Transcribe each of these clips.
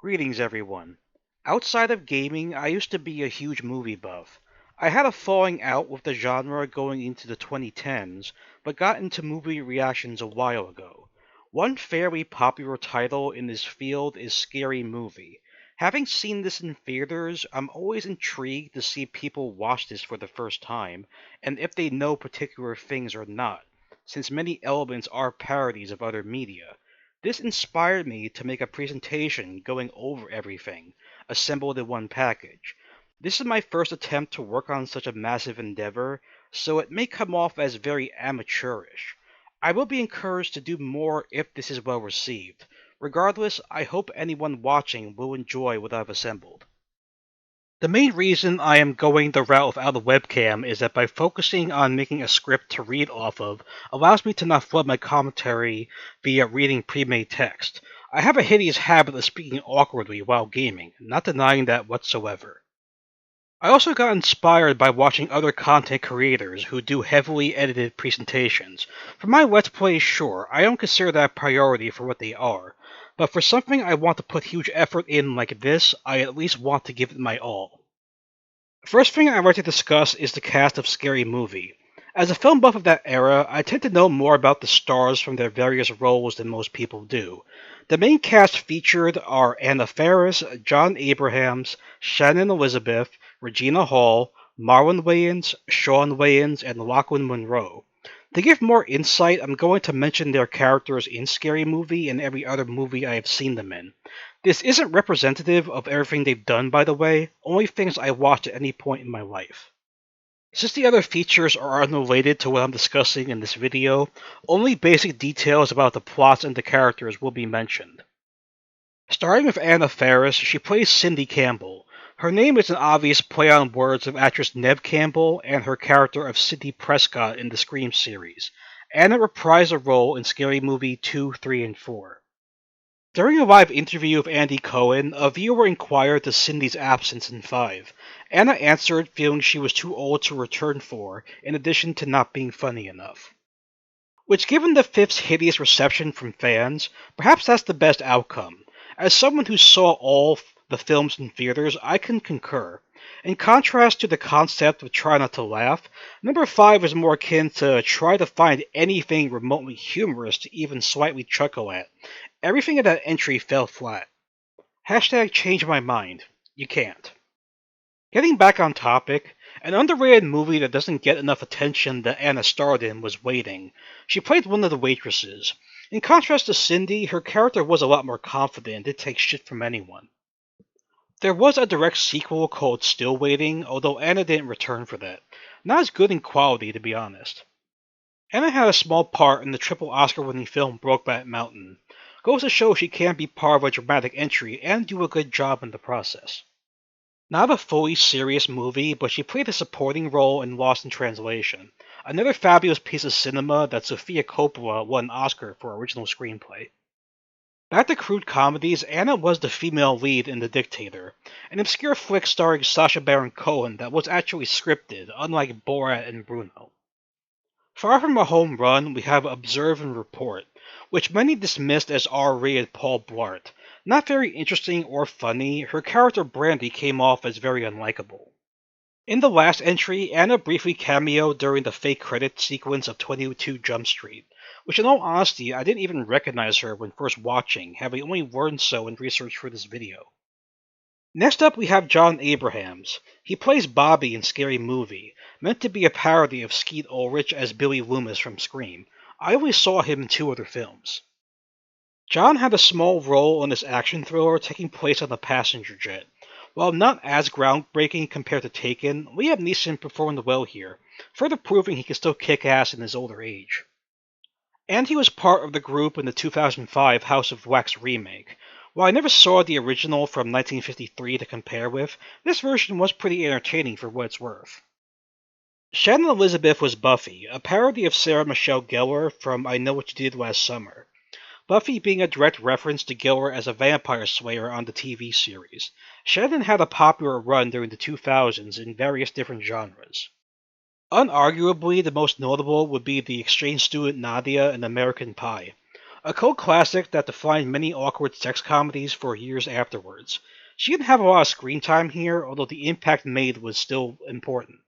Greetings, everyone. Outside of gaming, I used to be a huge movie buff. I had a falling out with the genre going into the 2010s, but got into movie reactions a while ago. One fairly popular title in this field is Scary Movie. Having seen this in theaters, I'm always intrigued to see people watch this for the first time, and if they know particular things or not, since many elements are parodies of other media. This inspired me to make a presentation going over everything, assembled in one package. This is my first attempt to work on such a massive endeavor, so it may come off as very amateurish. I will be encouraged to do more if this is well received. Regardless, I hope anyone watching will enjoy what I've assembled. The main reason I am going the route without a webcam is that by focusing on making a script to read off of allows me to not flood my commentary via reading pre-made text. I have a hideous habit of speaking awkwardly while gaming, not denying that whatsoever. I also got inspired by watching other content creators who do heavily edited presentations. For my Let's Plays, sure, I don't consider that a priority for what they are, but for something I want to put huge effort in like this, I at least want to give it my all. First thing I'd like to discuss is the cast of Scary Movie. As a film buff of that era, I tend to know more about the stars from their various roles than most people do. The main cast featured are Anna Faris, John Abrahams, Shannon Elizabeth, Regina Hall, Marlon Wayans, Sean Wayans, and Lachlan Monroe. To give more insight, I'm going to mention their characters in Scary Movie and every other movie I have seen them in. This isn't representative of everything they've done, by the way, only things I watched at any point in my life. Since the other features are unrelated to what I'm discussing in this video, only basic details about the plots and the characters will be mentioned. Starting with Anna Faris, she plays Cindy Campbell. Her name is an obvious play on words of actress Neve Campbell and her character of Sidney Prescott in the Scream series. Anna reprised a role in Scary Movie 2, 3, and 4. During a live interview with Andy Cohen, a viewer inquired to Cindy's absence in 5. Anna answered, feeling she was too old to return for, in addition to not being funny enough. Which, given the fifth's hideous reception from fans, perhaps that's the best outcome. As someone who saw all the films in theaters, I can concur. In contrast to the concept of try not to laugh, number 5 is more akin to try to find anything remotely humorous to even slightly chuckle at. Everything in that entry fell flat. Hashtag change my mind. You can't. Getting back on topic, an underrated movie that doesn't get enough attention that Anna starred in was Waiting. She played one of the waitresses. In contrast to Cindy, her character was a lot more confident and didn't take shit from anyone. There was a direct sequel called Still Waiting, although Anna didn't return for that. Not as good in quality, to be honest. Anna had a small part in the triple Oscar-winning film Brokeback Mountain. Goes to show she can be part of a dramatic entry and do a good job in the process. Not a fully serious movie, but she played a supporting role in Lost in Translation, another fabulous piece of cinema that Sofia Coppola won an Oscar for original screenplay. Back to crude comedies, Anna was the female lead in The Dictator, an obscure flick starring Sacha Baron Cohen that was actually scripted, unlike Borat and Bruno. Far from a home run, we have Observe and Report, which many dismissed as R-rated Paul Blart. Not very interesting or funny, her character Brandy came off as very unlikable. In the last entry, Anna briefly cameoed during the fake credit sequence of 22 Jump Street, which in all honesty I didn't even recognize her when first watching, having only learned so in research for this video. Next up we have John Abrahams. He plays Bobby in Scary Movie, meant to be a parody of Skeet Ulrich as Billy Loomis from Scream. I only saw him in 2 other films. John had a small role in this action thriller taking place on a passenger jet. While not as groundbreaking compared to Taken, Liam Neeson performed well here, further proving he can still kick ass in his older age. And he was part of the group in the 2005 House of Wax remake. While I never saw the original from 1953 to compare with, this version was pretty entertaining for what it's worth. Shannon Elizabeth was Buffy, a parody of Sarah Michelle Gellar from I Know What You Did Last Summer. Buffy being a direct reference to Gellar as a vampire slayer on the TV series. Shannon had a popular run during the 2000s in various different genres. Unarguably, the most notable would be the exchange student Nadia in American Pie. A cult classic that defined many awkward sex comedies for years afterwards. She didn't have a lot of screen time here, although the impact made was still important.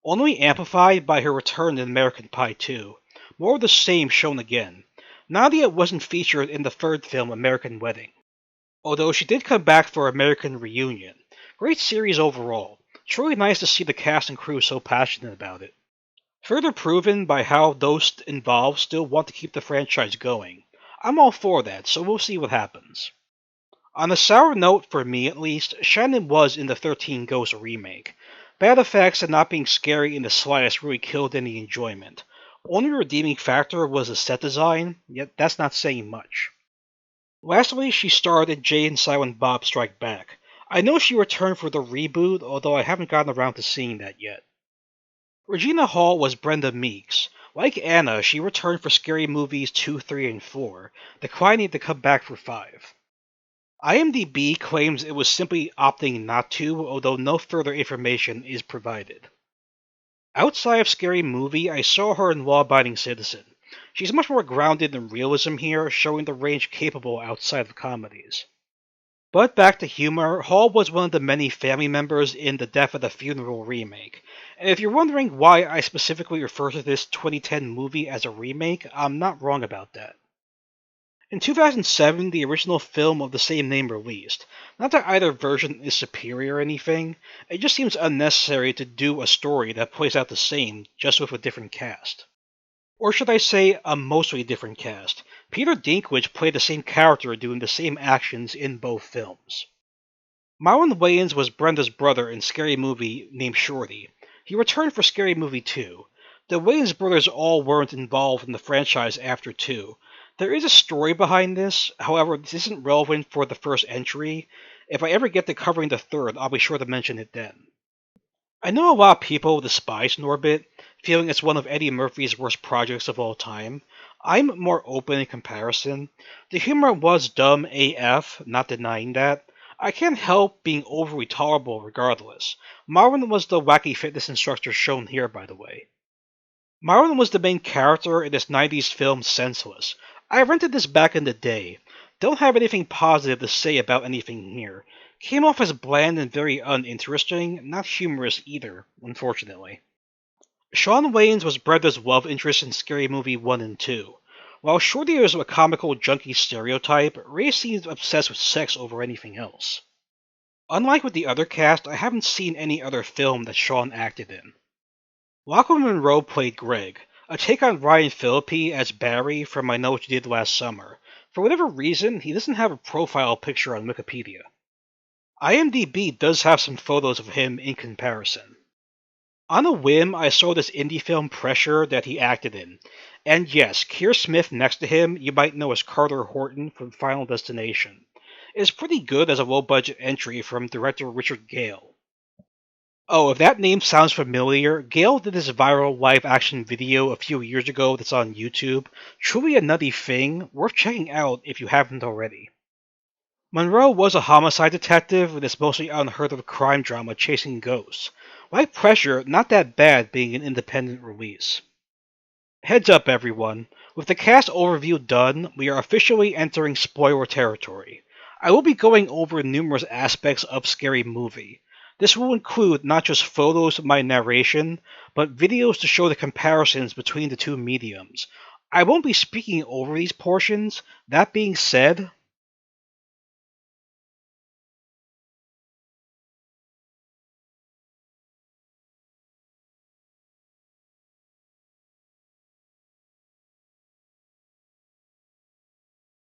Only amplified by her return in American Pie 2. More of the same shown again. Nadia wasn't featured in the third film American Wedding, although she did come back for American Reunion. Great series overall. It's really nice to see the cast and crew so passionate about it. Further proven by how those involved still want to keep the franchise going. I'm all for that, so we'll see what happens. On a sour note, for me at least, Shannon was in the 13 Ghosts remake. Bad effects and not being scary in the slightest really killed any enjoyment. Only redeeming factor was the set design, yet that's not saying much. Lastly, she starred in Jay and Silent Bob Strike Back. I know she returned for the reboot, although I haven't gotten around to seeing that yet. Regina Hall was Brenda Meeks. Like Anna, she returned for Scary Movies 2, 3, and 4, declining to come back for 5. IMDb claims it was simply opting not to, although no further information is provided. Outside of Scary Movie, I saw her in Law Abiding Citizen. She's much more grounded in realism here, showing the range capable outside of comedies. But back to humor, Hall was one of the many family members in the Death at the Funeral remake. And if you're wondering why I specifically refer to this 2010 movie as a remake, I'm not wrong about that. In 2007, the original film of the same name released. Not that either version is superior or anything, it just seems unnecessary to do a story that plays out the same, just with a different cast. Or should I say, a mostly different cast. Peter Dinklage played the same character doing the same actions in both films. Marlon Wayans was Brenda's brother in Scary Movie named Shorty. He returned for Scary Movie 2. The Wayans brothers all weren't involved in the franchise after 2. There is a story behind this, however, this isn't relevant for the first entry. If I ever get to covering the third, I'll be sure to mention it then. I know a lot of people despise Norbit, feeling it's one of Eddie Murphy's worst projects of all time. I'm more open in comparison. The humor was dumb AF, not denying that. I can't help being overly tolerable regardless. Marvin was the wacky fitness instructor shown here, by the way. Marlon was the main character in this 90s film Senseless. I rented this back in the day. Don't have anything positive to say about anything here. Came off as bland and very uninteresting, not humorous either, unfortunately. Shawn Wayans was Brenda's love interest in Scary Movie 1 and 2. While Shorty is a comical junkie stereotype, Ray seems obsessed with sex over anything else. Unlike with the other cast, I haven't seen any other film that Shawn acted in. Lachlan Monroe played Greg, a take on Ryan Phillippe as Barry from I Know What You Did Last Summer. For whatever reason, he doesn't have a profile picture on Wikipedia. IMDb does have some photos of him in comparison. On a whim, I saw this indie film Pressure that he acted in. And yes, Keir Smith next to him you might know as Carter Horton from Final Destination. It's pretty good as a low-budget entry from director Richard Gale. Oh, if that name sounds familiar, Gale did this viral live-action video a few years ago that's on YouTube. Truly a nutty thing, worth checking out if you haven't already. Monroe was a homicide detective in this mostly unheard-of crime drama chasing ghosts. Like Pressure, not that bad being an independent release. Heads up everyone, with the cast overview done, we are officially entering spoiler territory. I will be going over numerous aspects of Scary Movie. This will include not just photos of my narration, but videos to show the comparisons between the two mediums. I won't be speaking over these portions. That being said,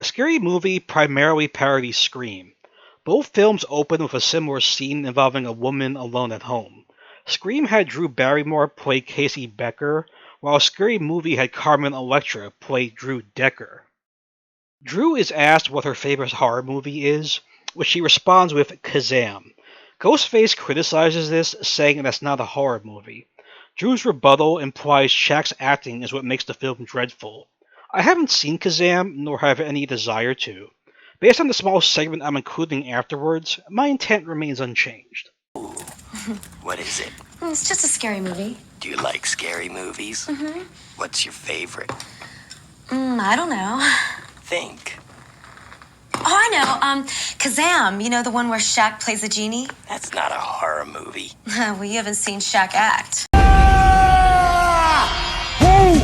Scary Movie primarily parodies Scream. Both films open with a similar scene involving a woman alone at home. Scream had Drew Barrymore play Casey Becker, while Scary Movie had Carmen Electra play Drew Decker. Drew is asked what her favorite horror movie is, which she responds with Kazaam. Ghostface criticizes this, saying that's not a horror movie. Drew's rebuttal implies Shaq's acting is what makes the film dreadful. I haven't seen Kazaam, nor have any desire to. Based on the small segment I'm including afterwards, my intent remains unchanged. What is it? It's just a scary movie. Do you like scary movies? Mm-hmm. What's your favorite? I don't know. Think. Oh, I know. Kazaam, you know, the one where Shaq plays a genie? That's not a horror movie. Well, you haven't seen Shaq act. Who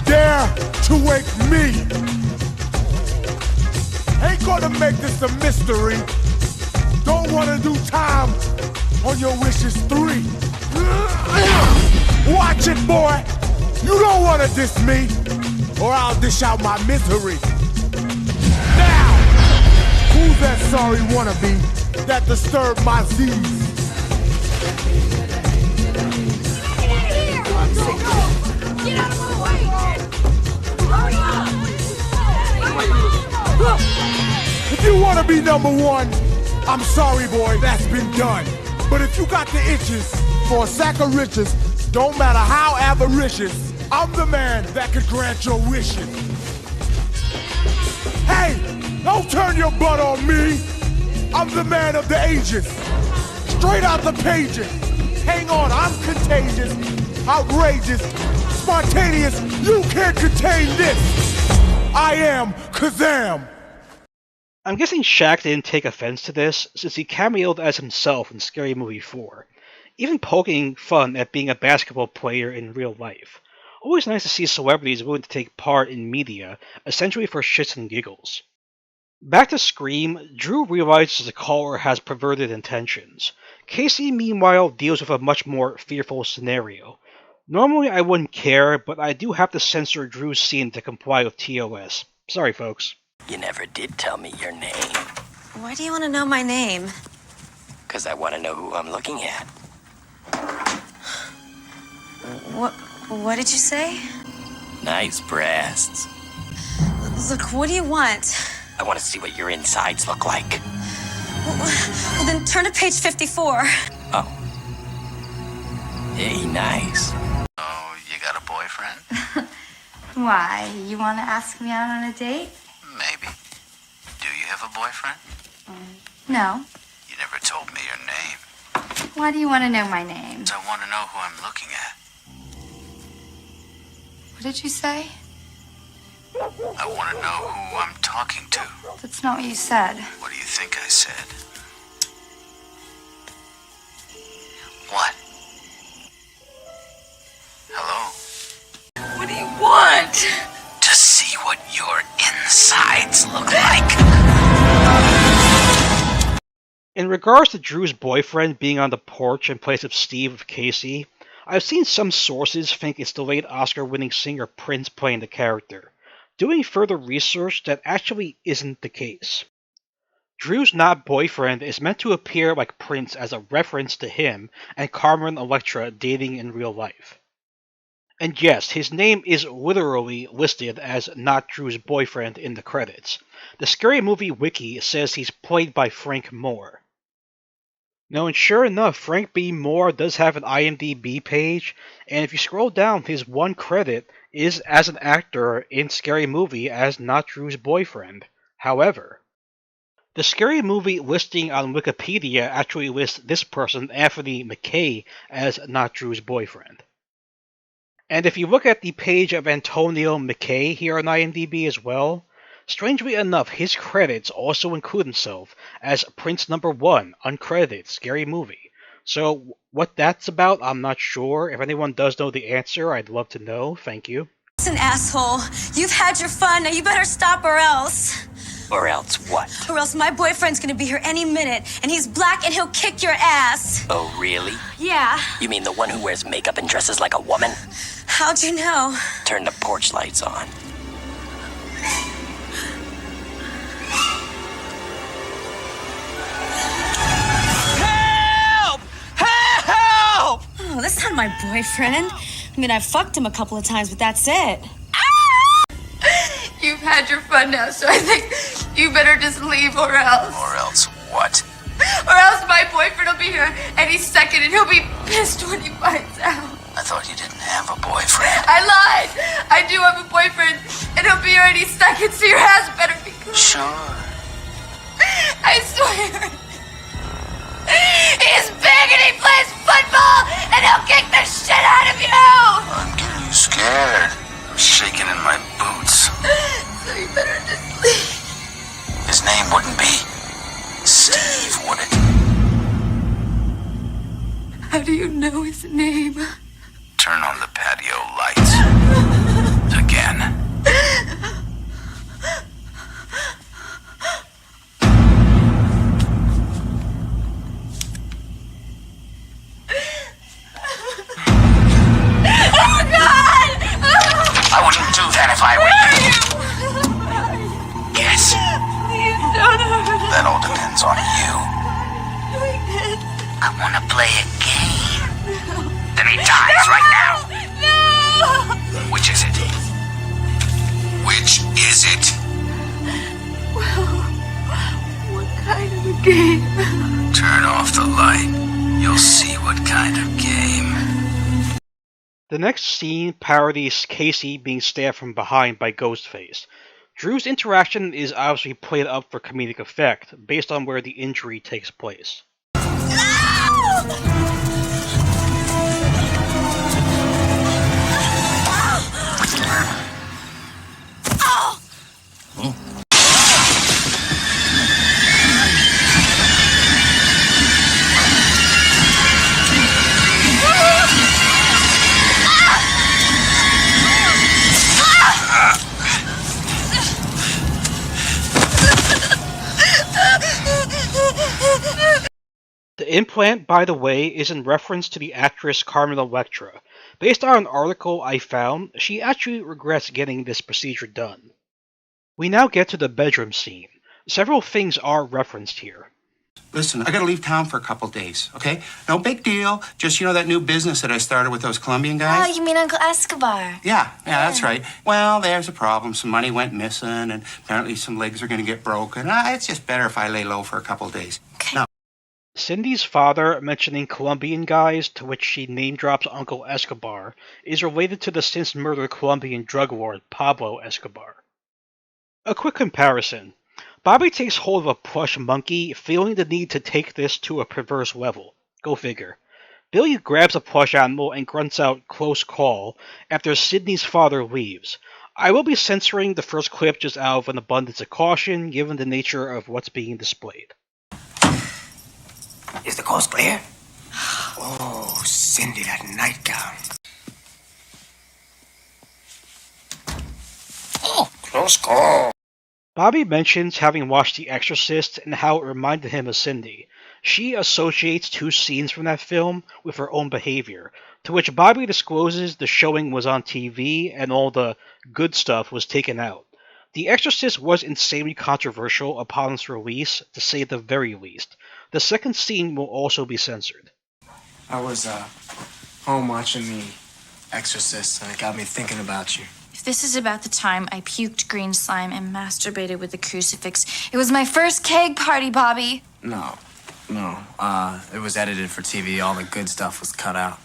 dare to wake me? Ain't gonna make this a mystery. Don't wanna do time on your wishes 3. Watch it, boy. You don't wanna diss me, or I'll dish out my misery. Now, who's that sorry wannabe that disturbed my Z's? Get out of my way! Hurry up! If you want to be #1, I'm sorry, boy, that's been done. But if you got the itches for a sack of riches, don't matter how avaricious, I'm the man that could grant your wishes. Hey, don't turn your butt on me. I'm the man of the ages. Straight out the pages. Hang on, I'm contagious, outrageous, spontaneous. You can't contain this. I am Kazaam. I'm guessing Shaq didn't take offense to this, since he cameoed as himself in Scary Movie 4, even poking fun at being a basketball player in real life. Always nice to see celebrities willing to take part in media, essentially for shits and giggles. Back to Scream, Drew realizes the caller has perverted intentions. Casey, meanwhile, deals with a much more fearful scenario. Normally I wouldn't care, but I do have to censor Drew's scene to comply with TOS. Sorry, folks. You never did tell me your name. Why do you want to know my name? 'Cause I want to know who I'm looking at. What did you say? Nice breasts. Look, what do you want? I want to see what your insides look like. Well, then turn to page 54. Oh. Hey, nice. Oh, you got a boyfriend? Why? You want to ask me out on a date? Maybe. Do you have a boyfriend? No. You never told me your name. Why do you want to know my name? I want to know who I'm looking at. What did you say? I want to know who I'm talking to. That's not what you said. What do you think I said? What? Hello? What do you want? To see what your insides look like. In regards to Drew's boyfriend being on the porch in place of Steve with Casey, I've seen some sources think it's the late Oscar-winning singer Prince playing the character. Doing further research, that actually isn't the case. Drew's not boyfriend is meant to appear like Prince as a reference to him and Carmen Electra dating in real life. And yes, his name is literally listed as not Drew's boyfriend in the credits. The Scary Movie Wiki says he's played by Frank Moore. Now, and sure enough, Frank B. Moore does have an IMDb page, and if you scroll down, his one credit is as an actor in Scary Movie as not Drew's boyfriend. However, the Scary Movie listing on Wikipedia actually lists this person, Anthony McKay, as not Drew's boyfriend. And if you look at the page of Antonio McKay here on IMDb as well, strangely enough, his credits also include himself as Prince #1, uncredited, Scary Movie. So what that's about, I'm not sure. If anyone does know the answer, I'd love to know. Thank you. Listen, asshole. You've had your fun. Now you better stop or else. Or else what? Or else my boyfriend's gonna be here any minute, and he's black and he'll kick your ass. Oh, really? Yeah. You mean the one who wears makeup and dresses like a woman? How'd you know? Turn the porch lights on. Help! Help! Oh, that's not my boyfriend. I mean, I've fucked him a couple of times, but that's it. You've had your fun now, so I think you better just leave or else. Or else what? Or else my boyfriend will be here any second and he'll be pissed when he finds out. I thought you didn't have a boyfriend. I lied! I do have a boyfriend and he'll be here any second, so your ass better be good. Sure. I swear. He's big and he plays football and he'll kick the shit out of you! I'm getting scared. I'm shaking in my boots. wouldn't be. Steve wouldn't. How do you know his name? Turn on the patio lights. Again. Oh, God! I wouldn't do that if I were you. Yes. Please don't hurt him. That all depends on you. I want to play a game. Then he dies right now. No! Which is it? Which is it? Well, what kind of a game? Turn off the light. You'll see what kind of game. The next scene parodies Casey being stabbed from behind by Ghostface. Drew's interaction is obviously played up for comedic effect, based on where the injury takes place. The implant, by the way, is in reference to the actress Carmen Electra. Based on an article I found, she actually regrets getting this procedure done. We now get to the bedroom scene. Several things are referenced here. Listen, I gotta leave town for a couple days, okay? No big deal. Just, that new business that I started with those Colombian guys? Oh, you mean Uncle Escobar? Yeah, that's right. Well, there's a problem. Some money went missing, and apparently some legs are gonna get broken. It's just better if I lay low for a couple days. Okay. No. Cindy's father mentioning Colombian guys, to which she name-drops Uncle Escobar, is related to the since-murdered Colombian drug lord Pablo Escobar. A quick comparison. Bobby takes hold of a plush monkey, feeling the need to take this to a perverse level. Go figure. Billy grabs a plush animal and grunts out "close call" after Sydney's father leaves. I will be censoring the first clip just out of an abundance of caution, given the nature of what's being displayed. Is the coast clear? Oh, Cindy, that nightgown. Oh, close call. Bobby mentions having watched The Exorcist and how it reminded him of Cindy. She associates two scenes from that film with her own behavior, to which Bobby discloses the showing was on TV and all the good stuff was taken out. The Exorcist was insanely controversial upon its release, to say the very least. The second scene will also be censored. I was home watching The Exorcist, and it got me thinking about you. If this is about the time I puked green slime and masturbated with a crucifix, it was my first keg party, Bobby. No. It was edited for TV. All the good stuff was cut out.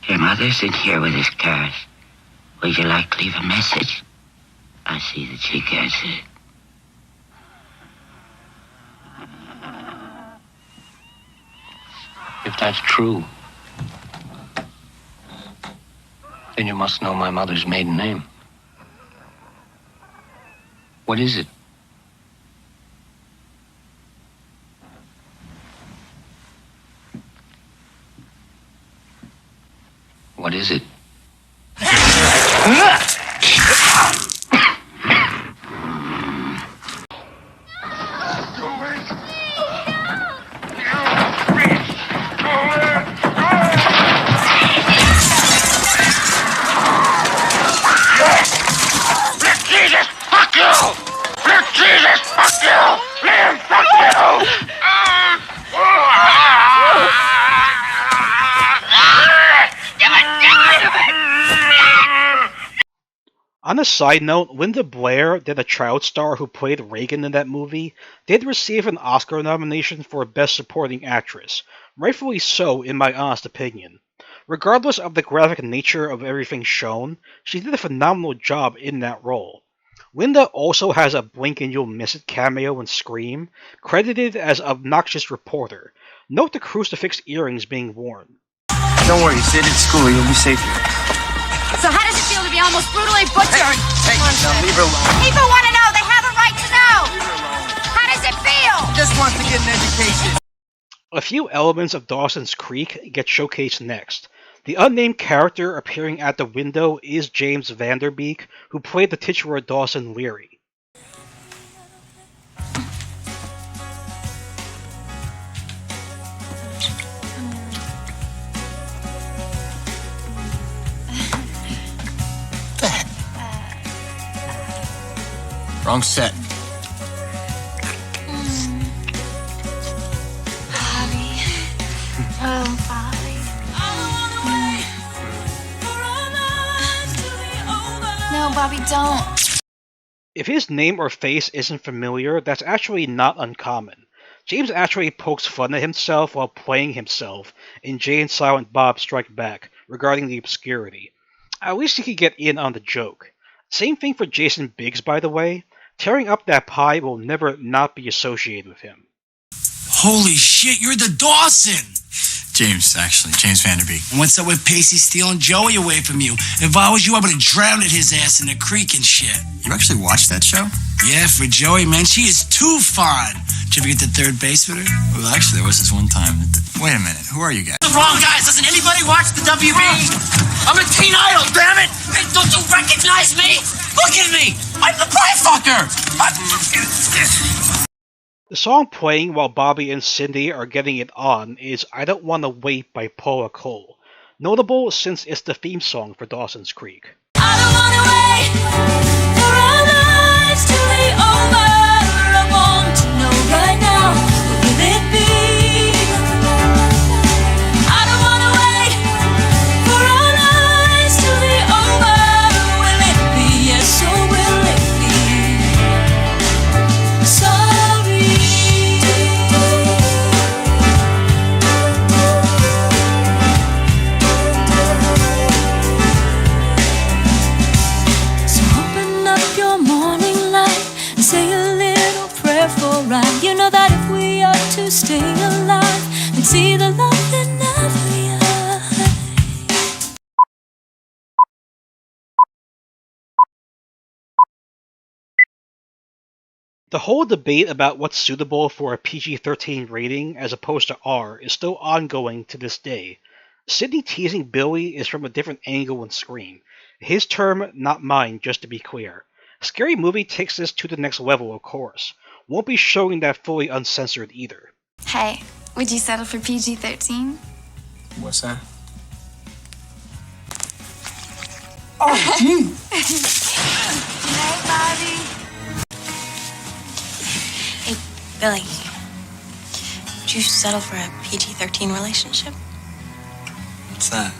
Your mother's in here with his card. Would you like to leave a message? I see that she gets it. If that's true, then you must know my mother's maiden name. What is it? What is it? On a side note, Linda Blair, then a child star who played Reagan in that movie, did receive an Oscar nomination for Best Supporting Actress. Rightfully so, in my honest opinion. Regardless of the graphic nature of everything shown, she did a phenomenal job in that role. Linda also has a Blink and You'll Miss It cameo in Scream, credited as Obnoxious Reporter. Note the crucifix earrings being worn. Don't worry, Sid, at school. You'll be safe here. So how does it feel to be almost brutally butchered? Hey, now leave her alone. People want to know. They have a right to know. Leave her alone. feel? Just wants to get an education. A few elements of Dawson's Creek get showcased next. The unnamed character appearing at the window is James Vanderbeek, who played the titular Dawson Leary. Wrong set. Bobby. Oh, Bobby. No, Bobby, don't. If his name or face isn't familiar, that's actually not uncommon. James actually pokes fun at himself while playing himself in Jay and Silent Bob Strike Back regarding the obscurity. At least he could get in on the joke. Same thing for Jason Biggs, by the way. Tearing up that pie will never not be associated with him. Holy shit, you're the Dawson! James Vanderbeek. And what's up with Pacey stealing Joey away from you? If I was you, I would've drowned his ass in the creek and shit. You actually watched that show? Yeah, for Joey, man, she is too fine. Did you ever get to third base with her? Well, actually, there was this one time. Wait a minute, who are you guys? The wrong guys. Doesn't anybody watch the WB? I'm a teen idol, damn it! Hey, don't you recognize me? Look at me! I'm the pie fucker! The song playing while Bobby and Cindy are getting it on is I Don't Wanna Wait by Paula Cole. Notable since it's the theme song for Dawson's Creek. I don't wanna wait for our lives to be over. I want to know right now, what will it be? I don't wanna wait for our lives to be over. Will it be yes or will it be? Sorry. So open up your morning light and say a little prayer for right. You know that if we are to stay alive and see the love that never dies. The whole debate about what's suitable for a PG-13 rating as opposed to R is still ongoing to this day. Sidney teasing Billy is from a different angle in Scream. His term, not mine, just to be clear. Scary Movie takes this to the next level, of course. Won't be showing that fully uncensored either. Hey, would you settle for PG-13? What's that? Oh, gee. Hey, Bobby. Hey, Billy. Would you settle for a PG-13 relationship? What's that?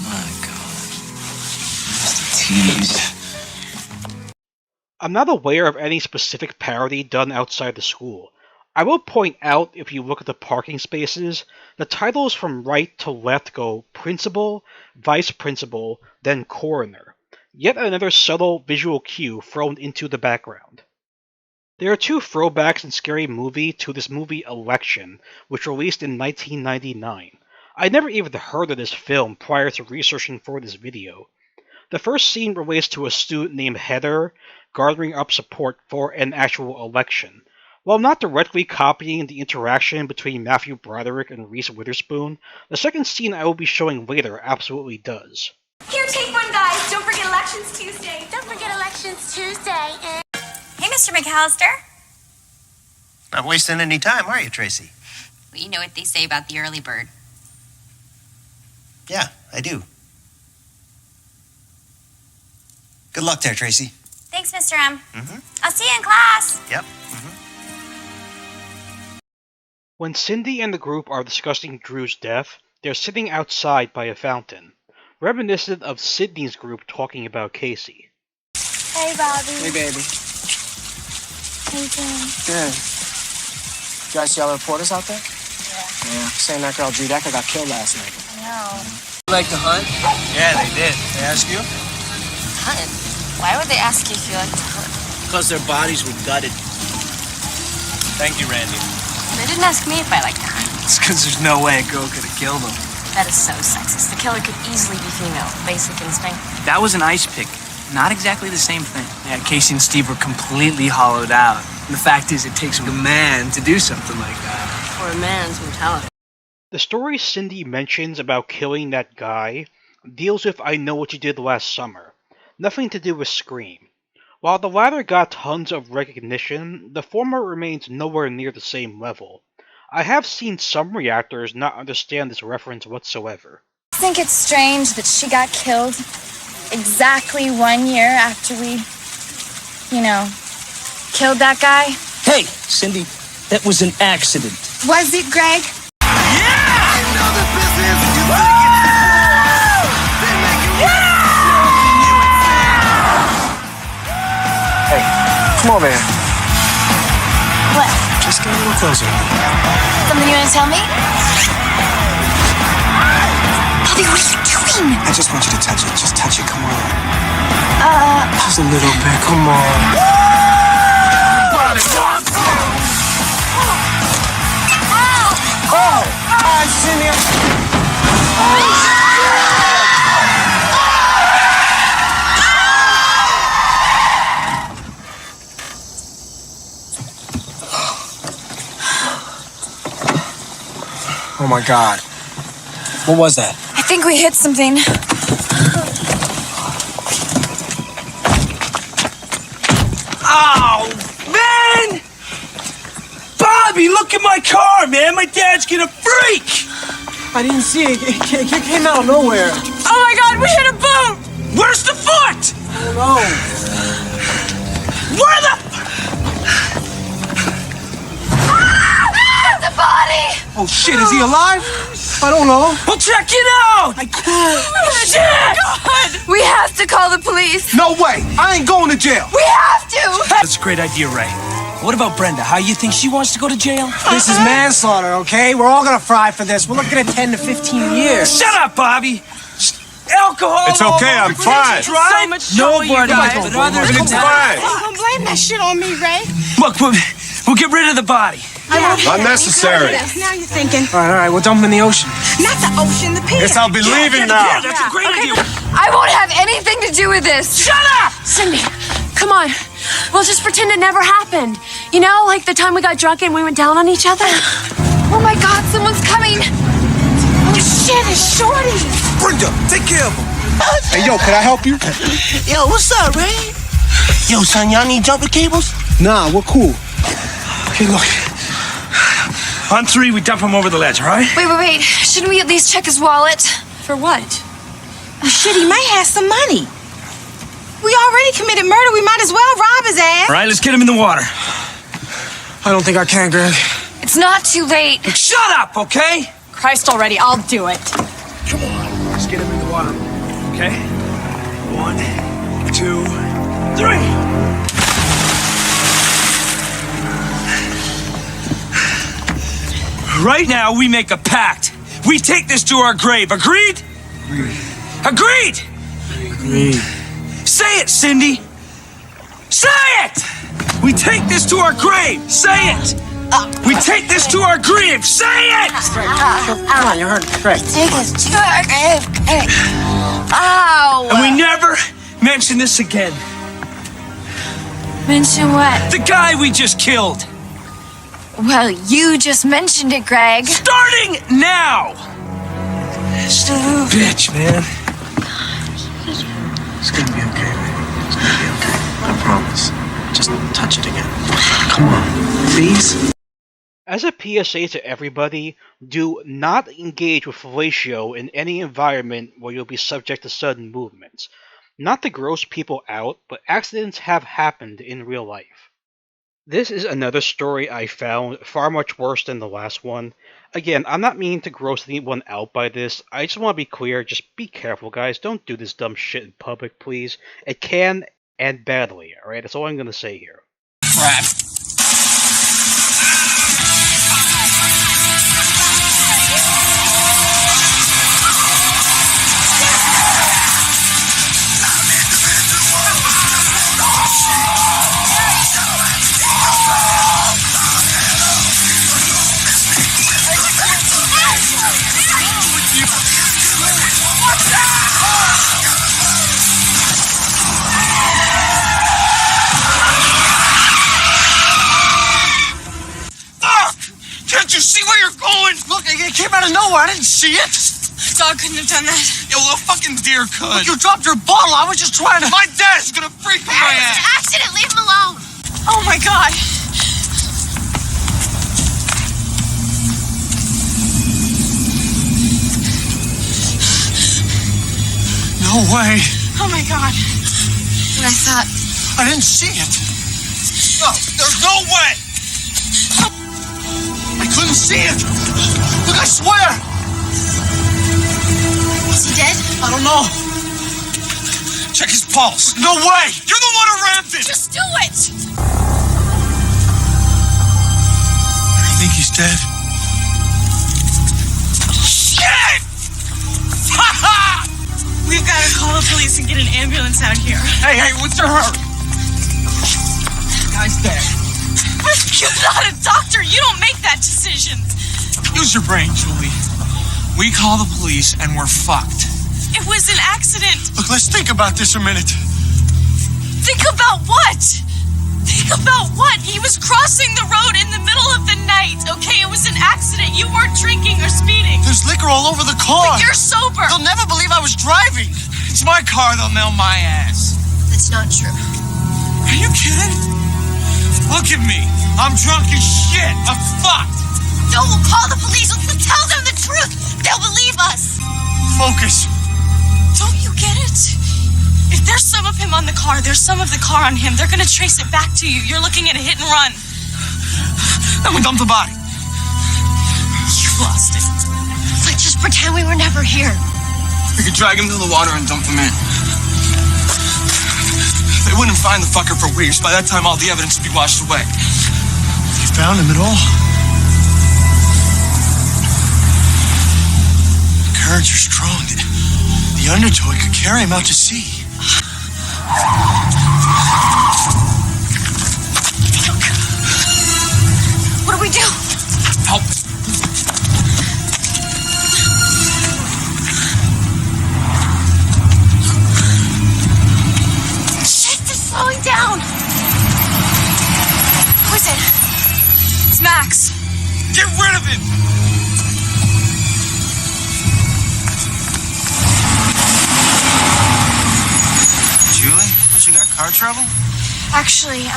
My God. Just a tease. I'm not aware of any specific parody done outside the school. I will point out, if you look at the parking spaces, the titles from right to left go principal, vice principal, then coroner. Yet another subtle visual cue thrown into the background. There are two throwbacks in Scary Movie to this movie Election, which released in 1999. I never even heard of this film prior to researching for this video. The first scene relates to a student named Heather gathering up support for an actual election. While not directly copying the interaction between Matthew Broderick and Reese Witherspoon, the second scene I will be showing later absolutely does. Here, take one, guys. Don't forget Elections Tuesday. Don't forget Elections Tuesday. Hey, Mr. McAllister. Not wasting any time, are you, Tracy? Well, you know what they say about the early bird. Yeah, I do. Good luck there, Tracy. Thanks, Mr. M. Mm-hmm. I'll see you in class. Yep. When Cindy and the group are discussing Drew's death, they're sitting outside by a fountain, reminiscent of Sydney's group talking about Casey. Hey, Bobby. Hey, baby. How you doing? Good. You guys see all the reporters out there? Yeah. Saying that girl Drew Decker got killed last night. No. You like to hunt? Yeah, they did. They ask you? Hunt? Why would they ask you if you like to hunt? Because their bodies were gutted. Thank you, Randy. They didn't ask me if I like to hunt. It's because there's no way a girl could have killed them. That is so sexist. The killer could easily be female. Basic instinct. That was an ice pick. Not exactly the same thing. Yeah, Casey and Steve were completely hollowed out. And the fact is, it takes a man to do something like that. Or a man's mentality. The story Cindy mentions about killing that guy deals with I Know What You Did Last Summer. Nothing to do with Scream. While the latter got tons of recognition, the former remains nowhere near the same level. I have seen some reactors not understand this reference whatsoever. I think it's strange that she got killed exactly 1 year after we, killed that guy. Hey, Cindy, that was an accident. Was it, Greg? Hey, come on, man. What? Just get a little closer. Something you want to tell me? Bobby, what are you doing? I just want you to touch it. Just touch it. Come on. Just a little bit. Come on. Oh! I see me. Oh my God. What was that? I think we hit something. Oh, man! Bobby, look at my car, man. My dad's gonna freak. I didn't see it. It came out of nowhere. Oh my God, we hit a boat! Where's the foot? I don't know. Where the... The body! Oh shit, is he alive? I don't know. Well, check it out! I can't. Shit! God! We have to call the police! No way! I ain't going to jail! We have to! That's a great idea, Ray. What about Brenda? How you think she wants to go to jail? This is manslaughter, okay? We're all gonna fry for this. We're looking at 10 to 15 years. Shut up, Bobby! Alcohol! It's okay, I'm fine. So much trouble, you guys. It's fine. Don't blame that shit on me, Ray. Look, we'll get rid of the body. Unnecessary. Now you're thinking. All right, we'll dump him in the ocean. Not the ocean, the pier. Guess I'll be leaving now. Yeah, that's a great idea. I won't have anything to do with this. Shut up! Cindy, come on. We'll just pretend it never happened. You know, like the time we got drunk and we went down on each other? Oh my God, someone's coming. Oh shit, it's Shorty. Brenda, take care of him. Hey, yo, can I help you? Yo, what's up, Ray? Yo, son, y'all need jumper cables? Nah, we're cool. Hey, look. On 3, we dump him over the ledge, all right? Wait. Shouldn't we at least check his wallet? For what? Well, shit, he might have some money. We already committed murder. We might as well rob his ass. All right, let's get him in the water. I don't think I can, Greg. It's not too late. Shut up, okay? Christ already, I'll do it. Come on, let's get him in the water. Okay? 1, 2, 3. Right now, we make a pact. We take this to our grave. Agreed? Agreed! Agreed. Say it, Cindy. Say it! We take this to our grave. Say it! We take this to our grave. Say it! Come on, you're hurting. Greg. Take us to our grave. Ow! And we never mention this again. Mention what? The guy we just killed. Well, you just mentioned it, Greg. Starting now! Stupid bitch, man. It's gonna be okay, man. It's gonna be okay. I promise. Just touch it again. Come on, please. As a PSA to everybody, do not engage with fellatio in any environment where you'll be subject to sudden movements. Not to gross people out, but accidents have happened in real life. This is another story I found far much worse than the last one. Again, I'm not meaning to gross anyone out by this. I just want to be clear, just be careful, guys. Don't do this dumb shit in public, please. It can end badly, alright? That's all I'm going to say here. Crap. I didn't see it. Dog couldn't have done that. Yeah, well, a fucking deer could. Look, you dropped your bottle. I was just trying to... My dad's gonna freak my Barry, ass. it's an accident. Leave him alone. Oh, my God. No way. Oh, my God. What I thought. I didn't see it. No, there's no way. I couldn't see it. Look, I swear. Is he dead? I don't know. Check his pulse. No way. You're the one who rammed it. Just do it. I think he's dead. Shit! We've got to call the police and get an ambulance out here. Hey, what's your hurry? Guy's dead. You're not a doctor. You don't make that decision. Use your brain, Julie. We call the police and we're fucked. It was an accident. Look, let's think about this a minute. Think about what? Think about what? He was crossing the road in the middle of the night, okay? It was an accident. You weren't drinking or speeding. There's liquor all over the car. But you're sober. They'll never believe I was driving. It's my car. They'll nail my ass. That's not true. Are you kidding? Look at me. I'm drunk as shit. I'm fucked. No, we'll call the police. We'll tell them the truth. They'll believe us. Focus. Don't you get it? If there's some of him on the car, there's some of the car on him. They're gonna trace it back to you. You're looking at a hit and run. Then we dump the body. You've lost it. Like, just pretend we were never here. We could drag him to the water and dump him in. They wouldn't find the fucker for weeks. By that time, all the evidence would be washed away. They found him at all. The currents are strong. The undertow could carry him out to sea. Look. What do we do? Help. Shit, they're slowing down. Who is it? It's Max. Get rid of him! Julie, what, you got car trouble? Actually,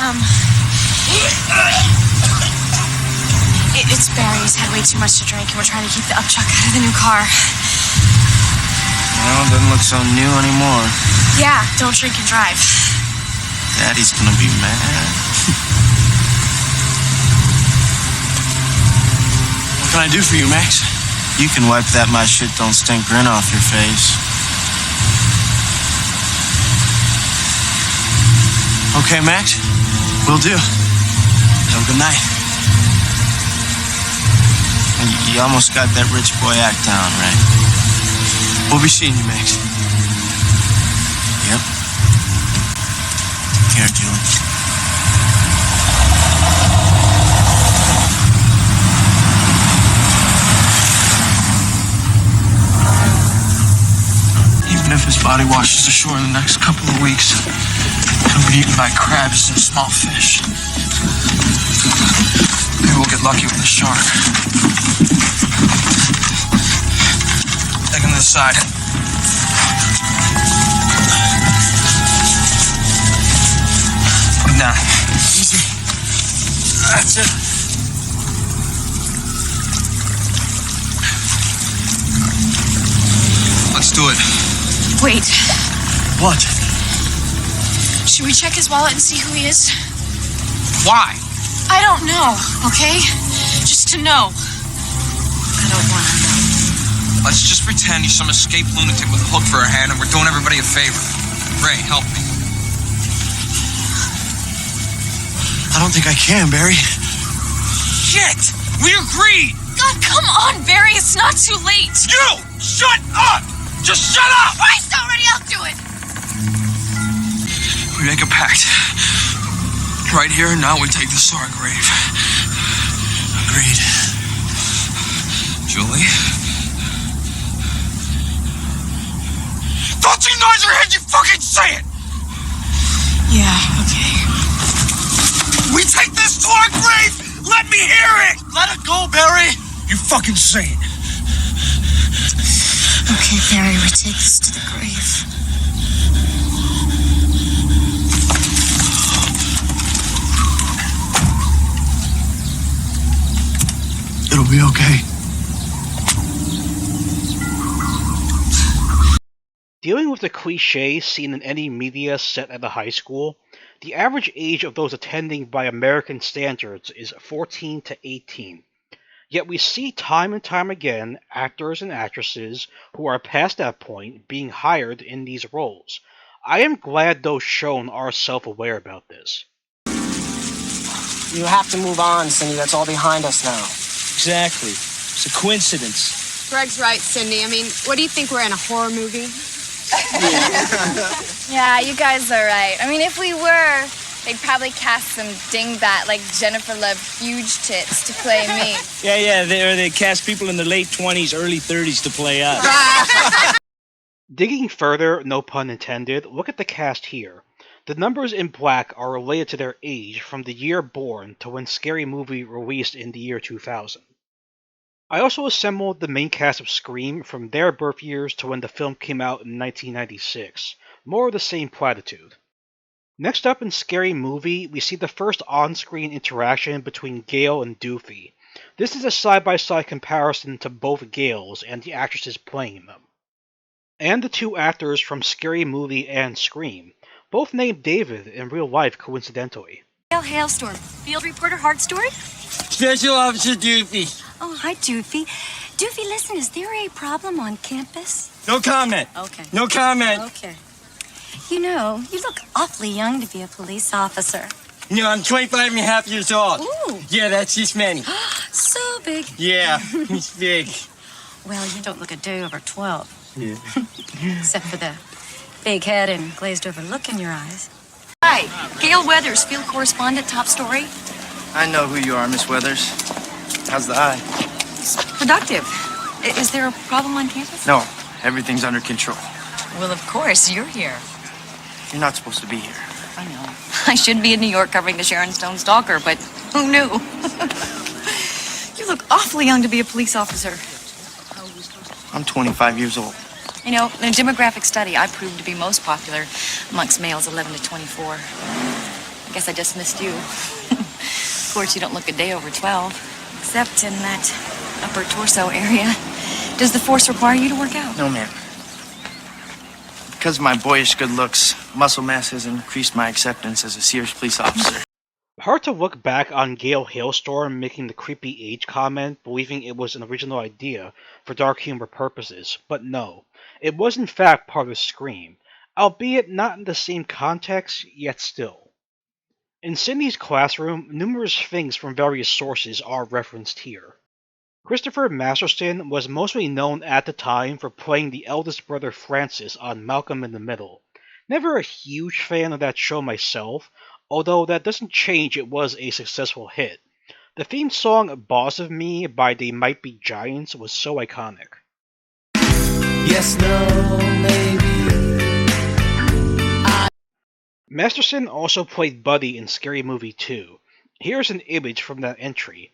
it's Barry. He's had way too much to drink, and we're trying to keep the upchuck out of the new car. Well, it doesn't look so new anymore. Yeah, don't drink and drive. Daddy's gonna be mad. What can I do for you, Max? You can wipe that my shit don't stink grin off your face. Okay, Max. Will do. Have a good night. You almost got that rich boy act down, right? We'll be seeing you, Max. Yep. Take care, Julie. Even if his body washes ashore in the next couple of weeks, he'll be eaten by crabs and small fish. Maybe we'll get lucky with a shark. Take him to the side. Put him down. Easy. That's it. Let's do it. Wait. What? Should we check his wallet and see who he is? Why? I don't know, okay? Just to know. I don't want to know. Let's just pretend he's some escaped lunatic with a hook for a hand and we're doing everybody a favor. Ray, help me. I don't think I can, Barry. Shit! We agreed! God, come on, Barry. It's not too late. You! Shut up! Just shut up! Christ already, I'll do it. We make a pact. Right here and now we take this to our grave. Agreed. Julie? Don't you nod your head, you fucking say it! Yeah, okay. We take this to our grave! Let me hear it! Let it go, Barry! You fucking say it. Okay, Barry, we take this to the grave. It'll be okay. Dealing with the cliches seen in any media set at a high school, the average age of those attending by American standards is 14 to 18. Yet we see time and time again actors and actresses who are past that point being hired in these roles. I am glad those shown are self-aware about this. You have to move on, Cindy. That's all behind us now. Exactly. It's a coincidence. Greg's right, Cindy. I mean, what do you think, we're in a horror movie? Yeah, you guys are right. I mean, if we were, they'd probably cast some dingbat like Jennifer Love Huge Tits to play me. Yeah, they cast people in their late 20s, early 30s to play us. Digging further, no pun intended, look at the cast here. The numbers in black are related to their age from the year born to when Scary Movie released in the year 2000. I also assembled the main cast of Scream from their birth years to when the film came out in 1996. More of the same platitude. Next up in Scary Movie, we see the first on-screen interaction between Gale and Doofy. This is a side-by-side comparison to both Gales and the actresses playing them. And the two actors from Scary Movie and Scream, both named David in real life coincidentally. Hailstorm. Field reporter, Hard Story? Special Officer Doofy. Oh, hi, Doofy. Doofy, listen, is there a problem on campus? No comment. Okay. No comment. Okay. You know, you look awfully young to be a police officer. You know, I'm 25 and a half years old. Ooh. Yeah, that's just Manny. So big. Yeah, he's big. Well, you don't look a day over 12. Yeah. Except for the big head and glazed over look in your eyes. Hi, Gail Weathers, field correspondent, top story. I know who you are, Miss Weathers. How's the eye? It's productive. Is there a problem on campus? No, everything's under control. Well, of course, you're here. You're not supposed to be here. I know. I should be in New York covering the Sharon Stone stalker, but who knew? You look awfully young to be a police officer. I'm 25 years old. You know, in a demographic study, I proved to be most popular amongst males 11 to 24. I guess I just missed you. Of course, you don't look a day over 12, except in that upper torso area. Does the force require you to work out? No, ma'am. Because of my boyish good looks, muscle mass has increased my acceptance as a serious police officer. Hard to look back on Gale Hailstorm making the creepy age comment, believing it was an original idea for dark humor purposes, but no. It was in fact part of Scream, albeit not in the same context, yet still. In Cindy's classroom, numerous things from various sources are referenced here. Christopher Masterson was mostly known at the time for playing the eldest brother Francis on Malcolm in the Middle. Never a huge fan of that show myself, although that doesn't change it was a successful hit. The theme song Boss of Me by They Might Be Giants was so iconic. Yes, no, maybe. Masterson also played Buddy in Scary Movie 2. Here's an image from that entry.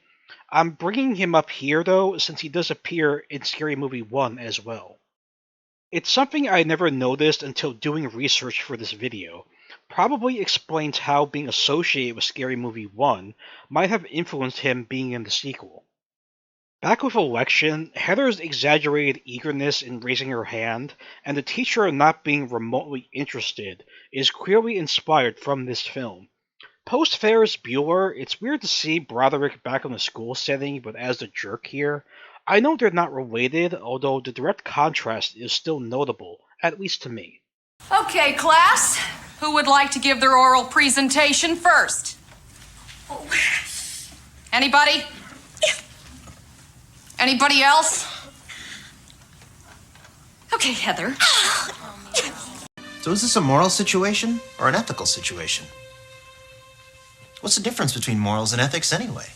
I'm bringing him up here though, since he does appear in Scary Movie 1 as well. It's something I never noticed until doing research for this video. Probably explains how being associated with Scary Movie 1 might have influenced him being in the sequel. Back with Election, Heather's exaggerated eagerness in raising her hand, and the teacher not being remotely interested, is clearly inspired from this film. Post Ferris Bueller, it's weird to see Broderick back in the school setting, but as the jerk here. I know they're not related, although the direct contrast is still notable, at least to me. Okay, class. Who would like to give their oral presentation first? Anybody? Anybody else? Okay, Heather. So is this a moral situation or an ethical situation? What's the difference between morals and ethics anyway?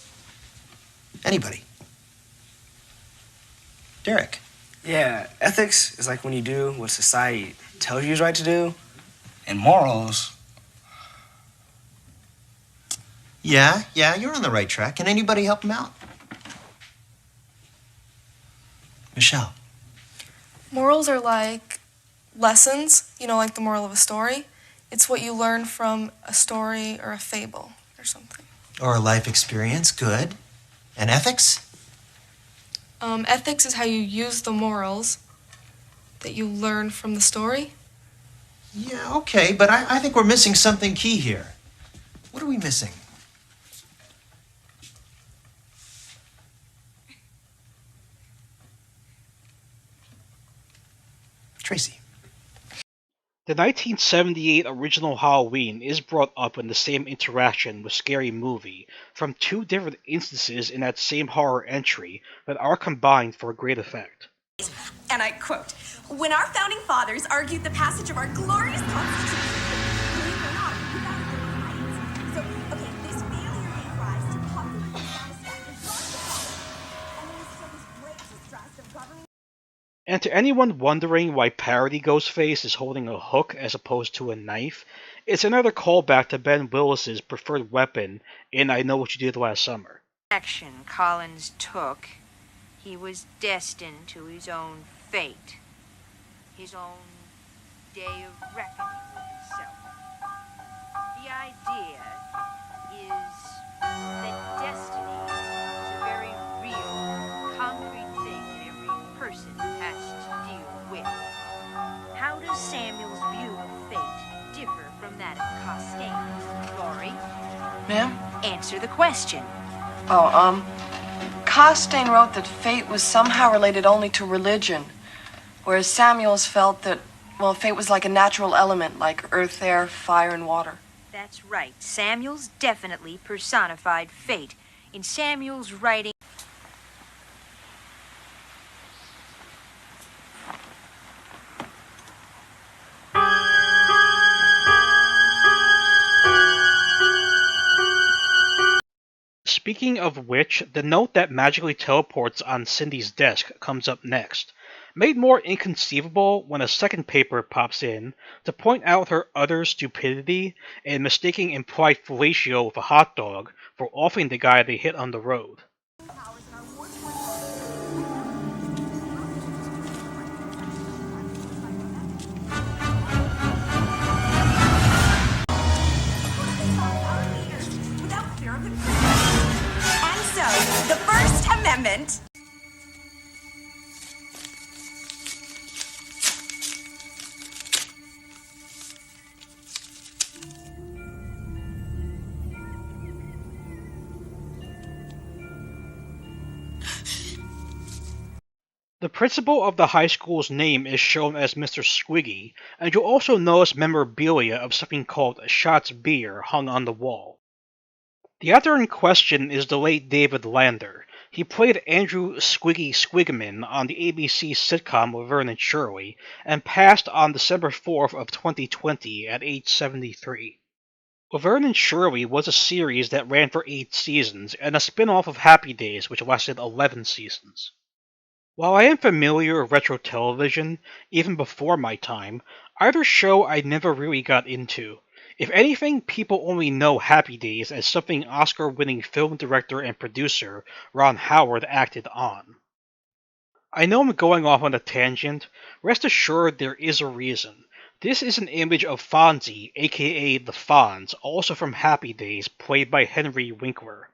Anybody? Derek. Yeah, ethics is like when you do what society tells you is right to do. And morals? Yeah, you're on the right track. Can anybody help him out? Michelle. Morals are like lessons, like the moral of a story. It's what you learn from a story or a fable or something. Or a life experience, good. And ethics? Ethics is how you use the morals that you learn from the story. Yeah, okay, but I think we're missing something key here. What are we missing? Tracy. The 1978 original Halloween is brought up in the same interaction with Scary Movie from two different instances in that same horror entry that are combined for great effect. And I quote, "When our founding fathers argued the passage of our glorious Constitution, believe it or not, without a bill of rights." So, okay, this failure gave rise to popular dissatisfaction, and then so this great distrust of government. And to anyone wondering why Parody Ghostface is holding a hook as opposed to a knife, it's another callback to Ben Willis's preferred weapon in I Know What You Did Last Summer. Action Collins took, he was destined to his own fate, his own day of reckoning with himself. The idea is that destiny is a very real, concrete thing that every person has to deal with. How does Samuel's view of fate differ from that of Costain? Laurie? Ma'am? Answer the question. Costain wrote that fate was somehow related only to religion, whereas Samuels felt that, fate was like a natural element, like earth, air, fire, and water. That's right. Samuels definitely personified fate. In Samuel's writing... Speaking of which, the note that magically teleports on Cindy's desk comes up next, made more inconceivable when a second paper pops in to point out her utter stupidity in mistaking implied fellatio with a hot dog for offing the guy they hit on the road. The First Amendment. The principal of the high school's name is shown as Mr. Squiggy, and you'll also notice memorabilia of something called Shots Beer hung on the wall. The actor in question is the late David Lander. He played Andrew Squiggy Squigman on the ABC sitcom Laverne and Shirley, and passed on December 4th of 2020 at age 73. Laverne and Shirley was a series that ran for 8 seasons, and a spin-off of Happy Days which lasted 11 seasons. While I am familiar with retro television, even before my time, either show I never really got into. If anything, people only know Happy Days as something Oscar-winning film director and producer Ron Howard acted on. I know I'm going off on a tangent. Rest assured there is a reason. This is an image of Fonzie, aka the Fonz, also from Happy Days, played by Henry Winkler.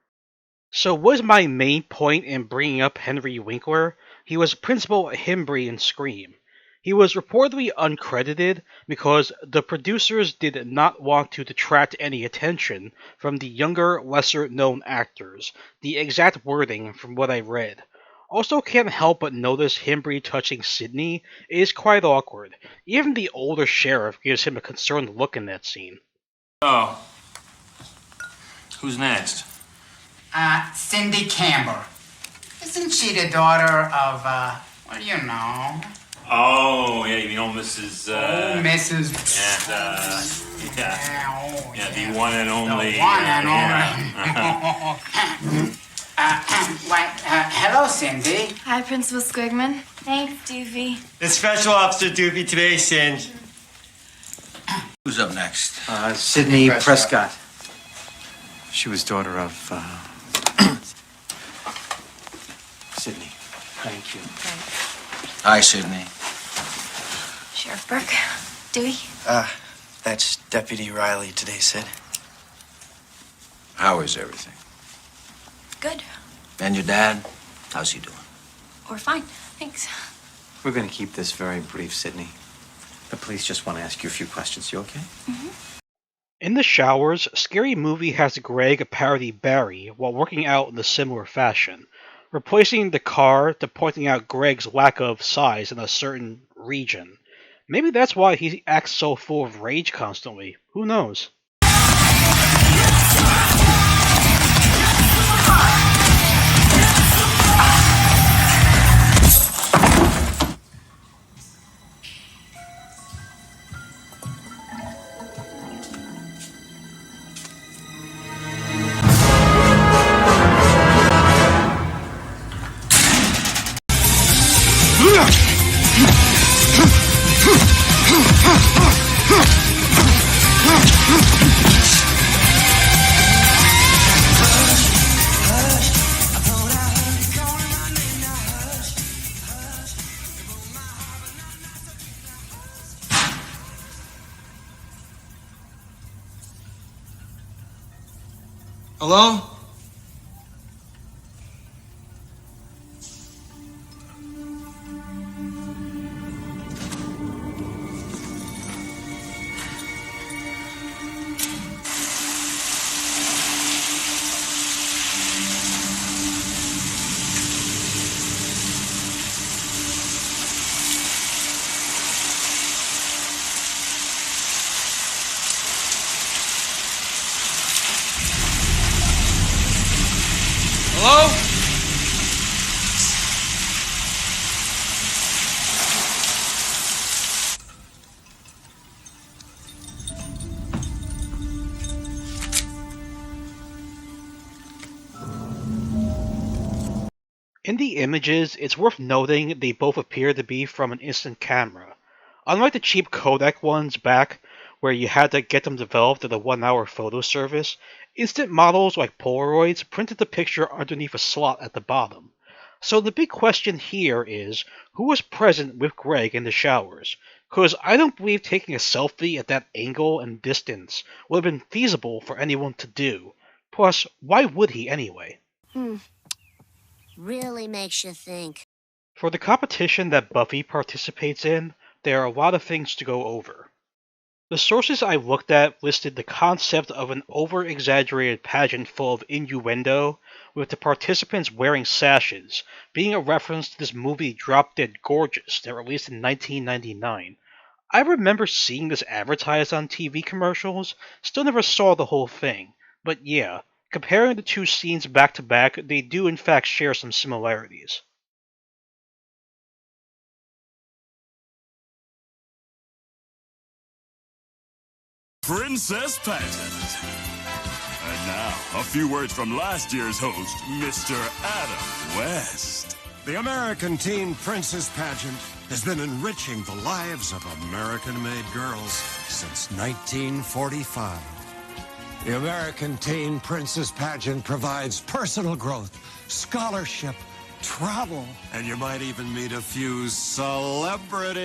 So what is my main point in bringing up Henry Winkler? He was principal at Himbry in Scream. He was reportedly uncredited because the producers did not want to detract any attention from the younger, lesser-known actors, the exact wording from what I read. Also can't help but notice Himbry touching Sidney is quite awkward. Even the older sheriff gives him a concerned look in that scene. Oh. Who's next? Cindy Camber. Isn't she the daughter of, what do you know? Oh, yeah, you know Mrs. Mrs. Yeah, the one and only. The one and only. Hello, Cindy. Hi, Principal Squigman. Thanks, Doofy. It's Special Officer Doofy today, Singe. Who's up next? Sydney Prescott. She was daughter of, Sydney. Thank you. Hi, Sydney. Sheriff Burke, Dewey. That's Deputy Riley today, Sid. How is everything? Good. And your dad? How's he doing? We're fine. Thanks. We're going to keep this very brief, Sydney. The police just want to ask you a few questions. You okay? In the showers, Scary Movie has Greg parody Barry while working out in a similar fashion, replacing the car to pointing out Greg's lack of size in a certain region. Maybe that's why he acts so full of rage constantly. Who knows? Hello? Hello? In the images, it's worth noting they both appear to be from an instant camera. Unlike the cheap Kodak ones back, where you had to get them developed at a 1-hour photo service, instant models like Polaroids printed the picture underneath a slot at the bottom. So the big question here is, who was present with Greg in the showers? Cause I don't believe taking a selfie at that angle and distance would have been feasible for anyone to do. Plus, why would he anyway? Really makes you think. For the competition that Buffy participates in, there are a lot of things to go over. The sources I looked at listed the concept of an over-exaggerated pageant full of innuendo, with the participants wearing sashes, being a reference to this movie Drop Dead Gorgeous that released in 1999. I remember seeing this advertised on TV commercials, still never saw the whole thing, but yeah, comparing the two scenes back to back, they do in fact share some similarities. Princess Pageant. And now, a few words from last year's host, Mr. Adam West. The American Teen Princess Pageant has been enriching the lives of American-made girls since 1945. The American Teen Princess Pageant provides personal growth, scholarship, travel, and you might even meet a few celebrities.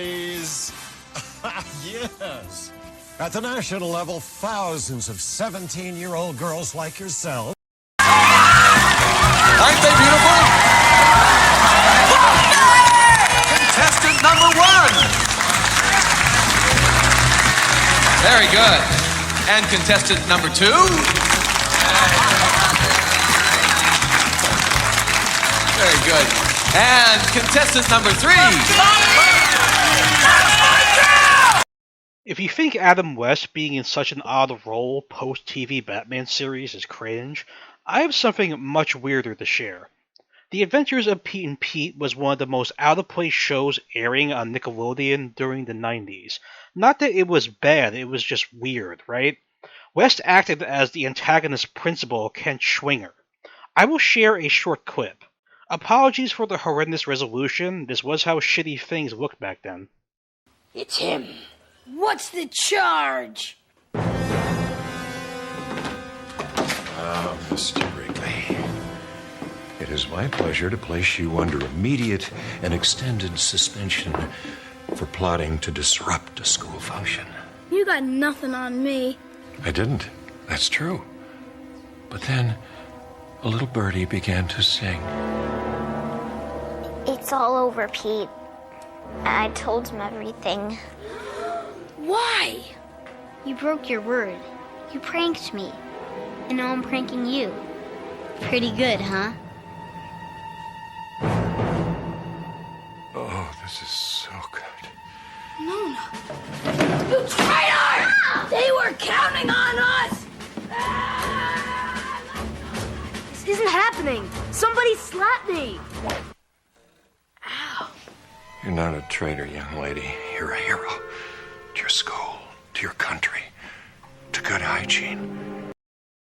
Yes. At the national level, thousands of 17-year-old girls like yourself. Aren't they beautiful? Contestant number 1. Very good. And contestant number 2. Very good. And contestant number 3. If you think Adam West being in such an odd role post-TV Batman series is cringe, I have something much weirder to share. The Adventures of Pete and Pete was one of the most out-of-place shows airing on Nickelodeon during the 90s. Not that it was bad, it was just weird, right? West acted as the antagonist principal, Kent Schwinger. I will share a short clip. Apologies for the horrendous resolution, this was how shitty things looked back then. It's him. What's the charge? Mr. Wrigley, it is my pleasure to place you under immediate and extended suspension for plotting to disrupt a school function. You got nothing on me. I didn't. That's true. But then, a little birdie began to sing. It's all over, Pete. I told him everything. Why? You broke your word. You pranked me. And now I'm pranking you. Pretty good, huh? Oh, this is so good. Mona! You traitor! They were counting on us! This isn't happening. Somebody slapped me. Ow. You're not a traitor, young lady. You're a hero. To your school, to your country, to good hygiene.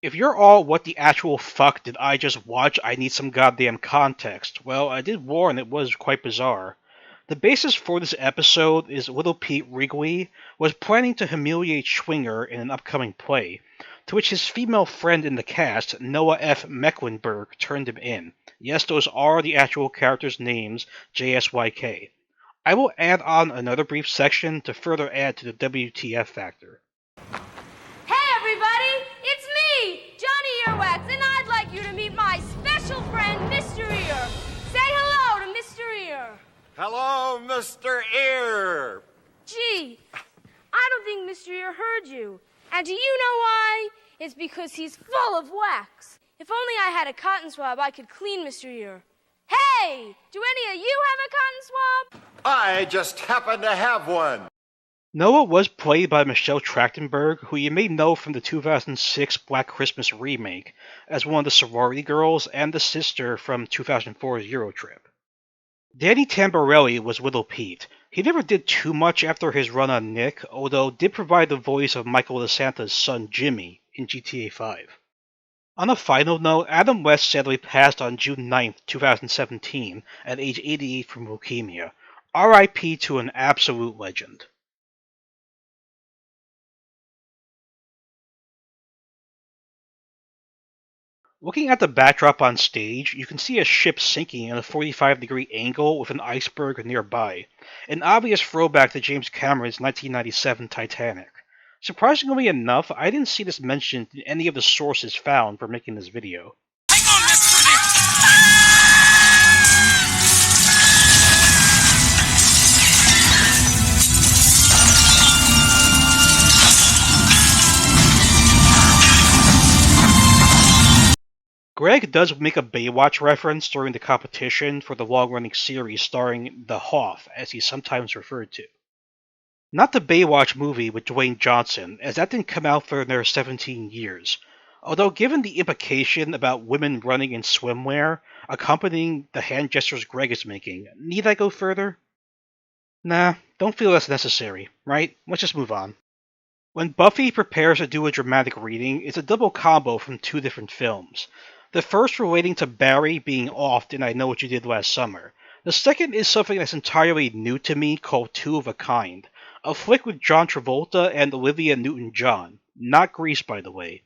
If you're all, what the actual fuck did I just watch? I need some goddamn context. Well, I did warn it was quite bizarre. The basis for this episode is Little Pete Wrigley was planning to humiliate Schwinger in an upcoming play, to which his female friend in the cast, Noah F. Mecklenburg, turned him in. Yes, those are the actual characters' names, JSYK. I will add on another brief section to further add to the WTF factor. Hey everybody, it's me, Johnny Earwax, and I'd like you to meet my special friend, Mr. Ear. Say hello to Mr. Ear. Hello, Mr. Ear. Gee, I don't think Mr. Ear heard you. And do you know why? It's because he's full of wax. If only I had a cotton swab, I could clean Mr. Ear. Hey, do any of you have a cotton swab? I just happen to have one. Noah was played by Michelle Trachtenberg, who you may know from the 2006 Black Christmas remake, as one of the sorority girls and the sister from 2004's Eurotrip. Danny Tamborelli was Little Pete. He never did too much after his run on Nick, although did provide the voice of Michael DeSanta's son Jimmy in GTA V. On a final note, Adam West sadly passed on June 9, 2017, at age 88 from leukemia. R.I.P. to an absolute legend. Looking at the backdrop on stage, you can see a ship sinking at a 45-degree angle with an iceberg nearby, an obvious throwback to James Cameron's 1997 Titanic. Surprisingly enough, I didn't see this mentioned in any of the sources found for making this video. Greg does make a Baywatch reference during the competition for the long-running series starring the Hoff, as he's sometimes referred to. Not the Baywatch movie with Dwayne Johnson, as that didn't come out for another 17 years. Although given the implication about women running in swimwear accompanying the hand gestures Greg is making, need I go further? Nah, don't feel that's necessary, right? Let's just move on. When Buffy prepares to do a dramatic reading, it's a double combo from two different films. The first relating to Barry being offed in I Know What You Did Last Summer. The second is something that's entirely new to me called Two of a Kind, a flick with John Travolta and Olivia Newton-John. Not Grease, by the way.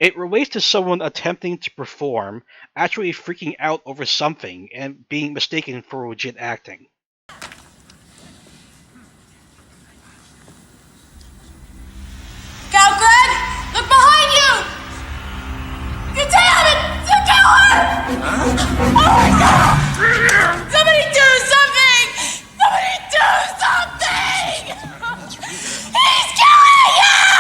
It relates to someone attempting to perform, actually freaking out over something, and being mistaken for legit acting. Go, Greg! Look behind you! You damn it! You killer! Oh my God! Somebody do something! Somebody do something! He's killing you!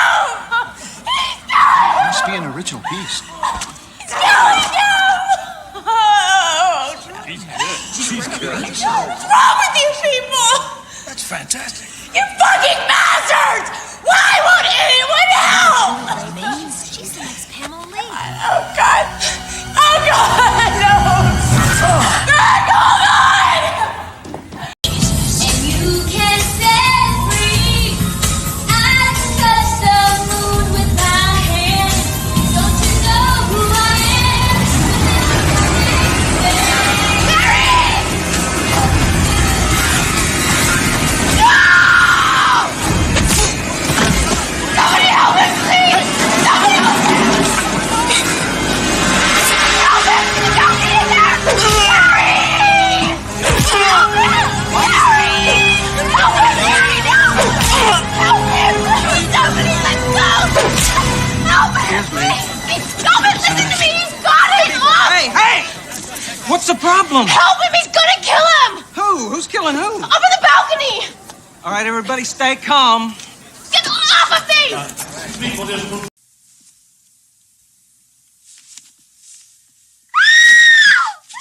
He's killing you! Must be an original beast. He's killing you! Oh, She's good. She's good. what's wrong with you people? That's fantastic. You fucking bastards! Why won't anyone help? She's the next Pamela Lee. Oh God! Oh God! No! Greg, hold on! And you can set free. I can touch the moon with my hand. Don't you know who I am? Barry! No! Somebody help me, please! Somebody help me! Excuse me. Stop it! Listen to me! He's got it! Look! Hey! What's the problem? Help him! He's gonna kill him! Who? Who's killing who? Up on the balcony! All right, everybody stay calm. Get off of me!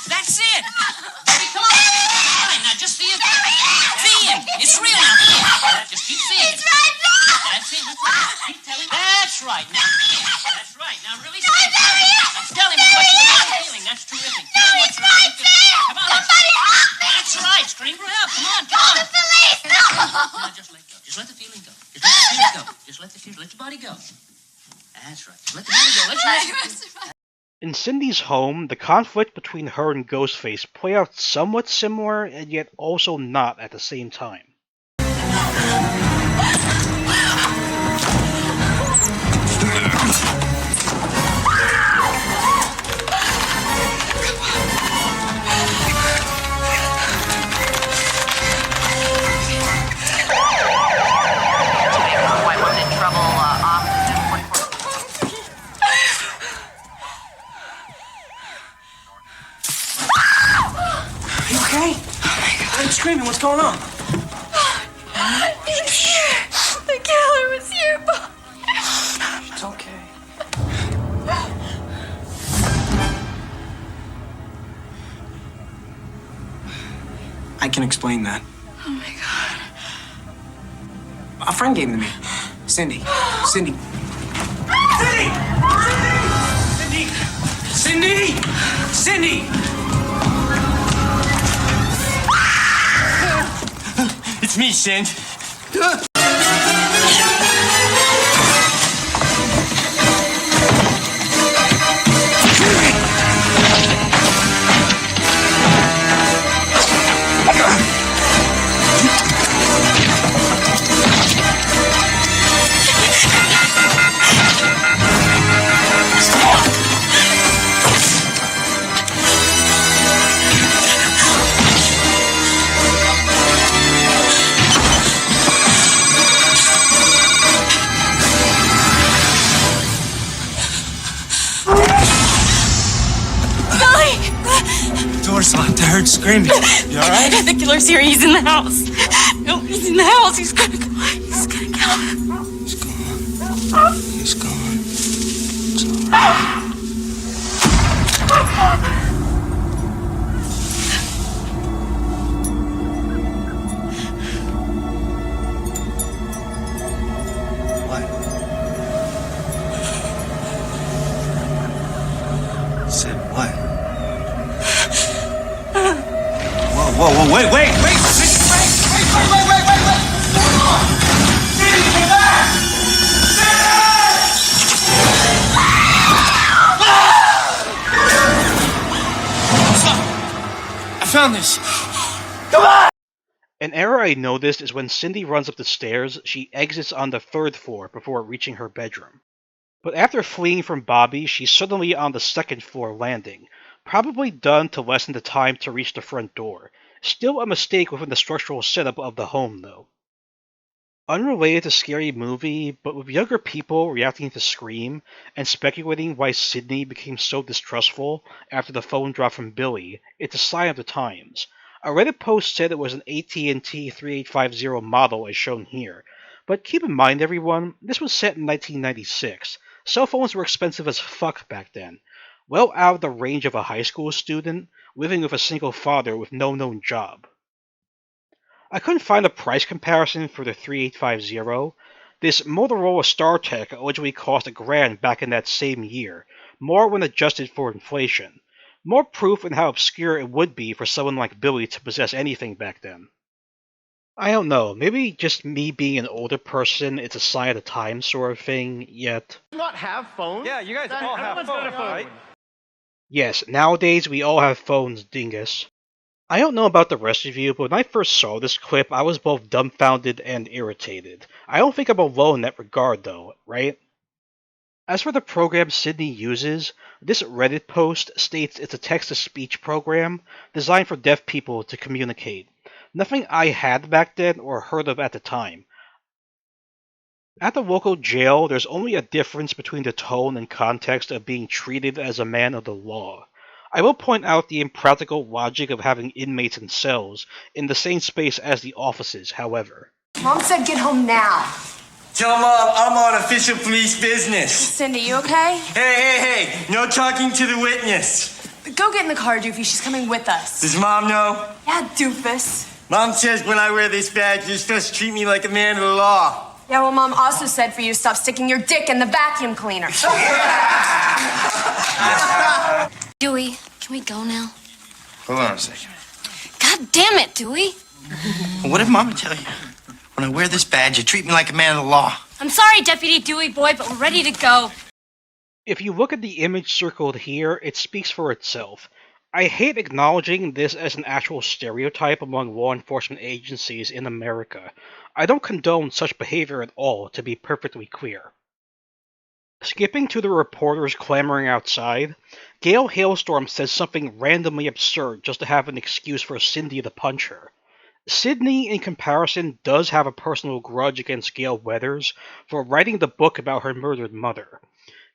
That's it! Baby, come on! All right, now just see it. See him! It's real now. Just keep seeing it. It's right there! That's it. That's right. Keep telling me. That's right. Now, that's right. Now really see it. Now tell him what you're really feeling. That's terrific. No, he's right there! Come on. Somebody help me! That's right. Scream for help. Come on. Come Call on. the police! No! Now just let go. Just let the feeling go. Just let the feeling go. Just let the feeling. Let your body go. That's right. Just let the body go. Let your In Cindy's home, the conflict between her and Ghostface play out somewhat similar and yet also not at the same time. You okay? Why are you screaming? What's going on? He's here! The killer was here, Bob! It's okay. I can explain that. Oh my god. A friend gave them to me. Cindy. Cindy. Cindy! Cindy! It's me, Cindy. Door's locked. I heard screaming. You all right? The killer's here. He's in the house. No, he's in the house. He's gonna kill him. He's gone. He's gone. It's all right. What? Said what? Whoa, wait! I found this. Come on! An error I noticed is when Cindy runs up the stairs, she exits on the 3rd floor before reaching her bedroom. But after fleeing from Bobby, she's suddenly on the 2nd floor landing, probably done to lessen the time to reach the front door. Still a mistake within the structural setup of the home, though. Unrelated to Scary Movie, but with younger people reacting to Scream and speculating why Sydney became so distrustful after the phone drop from Billy, it's a sign of the times. A Reddit post said it was an AT&T 3850 model as shown here, but keep in mind everyone, this was set in 1996. Cell phones were expensive as fuck back then. Well out of the range of a high school student, living with a single father with no known job. I couldn't find a price comparison for the 3850. This Motorola StarTech originally cost $1,000 back in that same year, more when adjusted for inflation. More proof in how obscure it would be for someone like Billy to possess anything back then. I don't know, maybe just me being an older person, it's a sign of the times sort of thing, yet... Not have phones? Yeah, you guys all have phones, right? Yes, nowadays we all have phones, dingus. I don't know about the rest of you, but when I first saw this clip, I was both dumbfounded and irritated. I don't think I'm alone in that regard, though, right? As for the program Sydney uses, this Reddit post states it's a text-to-speech program designed for deaf people to communicate. Nothing I had back then or heard of at the time. At the local jail, there's only a difference between the tone and context of being treated as a man of the law. I will point out the impractical logic of having inmates in cells in the same space as the offices, however. Mom said get home now. Tell Mom I'm on official police business. Cindy, you okay? Hey, no talking to the witness. Go get in the car, Doofy. She's coming with us. Does Mom know? Yeah, Doofus. Mom says when I wear this badge, you're supposed to treat me like a man of the law. Yeah, well, Mom also said for you to stop sticking your dick in the vacuum cleaner. Dewey, can we go now? Hold on a second. God damn it, Dewey! What did Mama tell you? When I wear this badge, you treat me like a man of the law. I'm sorry, Deputy Dewey boy, but we're ready to go. If you look at the image circled here, it speaks for itself. I hate acknowledging this as an actual stereotype among law enforcement agencies in America. I don't condone such behavior at all, to be perfectly clear. Skipping to the reporters clamoring outside, Gail Hailstorm says something randomly absurd just to have an excuse for Cindy to punch her. Sydney, in comparison, does have a personal grudge against Gail Weathers for writing the book about her murdered mother.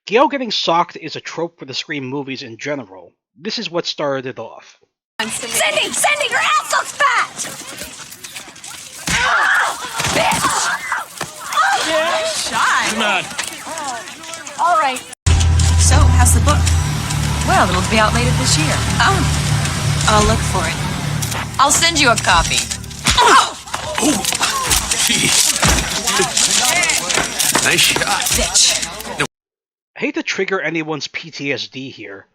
Gail getting socked is a trope for the Scream movies in general. This is what started it off. Cindy, your ass looks fat! Bitch! Yeah, shy. Come on. All right. So, how's the book? Well, it'll be out later this year. Oh. I'll look for it. I'll send you a copy. Nice shot. Bitch. I hate to trigger anyone's PTSD here.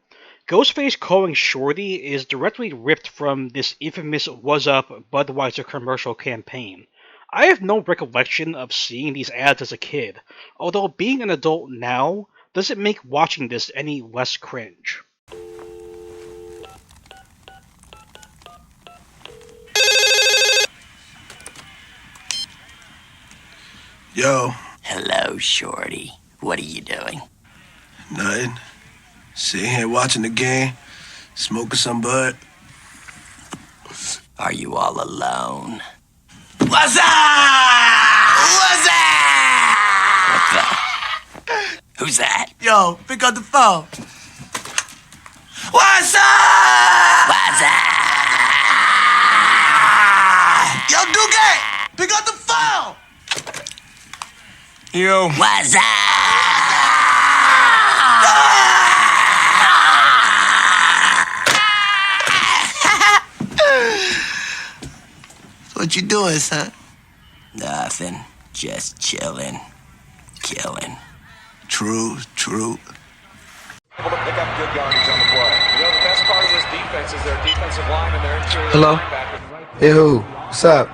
Ghostface calling Shorty is directly ripped from this infamous Was Up Budweiser commercial campaign. I have no recollection of seeing these ads as a kid, although being an adult now doesn't make watching this any less cringe. Yo. Hello, Shorty. What are you doing? Nothing. Sitting here watching the game, smoking some bud. Are you all alone? What's up? What's up? What the? Who's that? Yo, pick up the phone. What's up? What's up? Yo, Duque, pick up the phone. Yo. What's up? What you doing, son? Nothing. Just chilling. Killing. True. Able to pick up good yardage on the play. You know, the best part of this defense is their defensive line and their interior Hello? linebackers. Hey, who? What's up?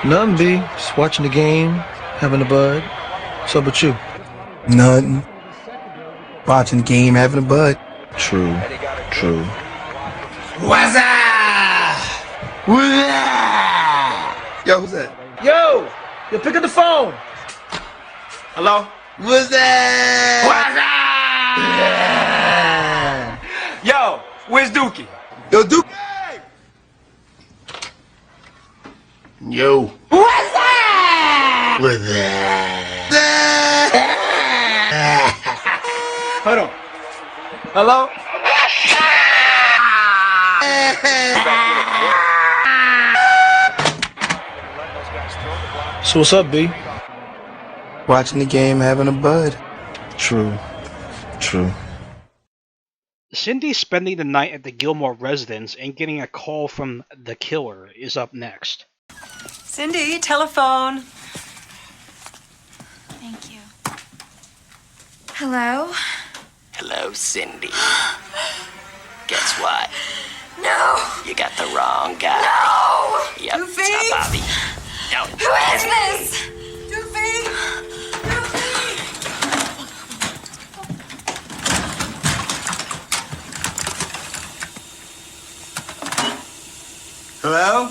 Nothing, B. Just watching the game, having a bud. What's up with you? Nothing. Watching the game, having a bud. True. What's up? What's up? Yo, who's that? Yo, pick up the phone. Hello? What's that? What's up? Yo, where's Dookie? Yo, Duke. Yo. What's that? What's that? Hold on. Hello? So what's up, B? Watching the game, having a bud. True. Cindy spending the night at the Gilmore residence and getting a call from the killer is up next. Cindy, telephone. Thank you. Hello? Hello, Cindy. Guess what? No. You got the wrong guy. No. Yep, Doofy? it's not Bobby. No. Who is this? Doofy? Hello?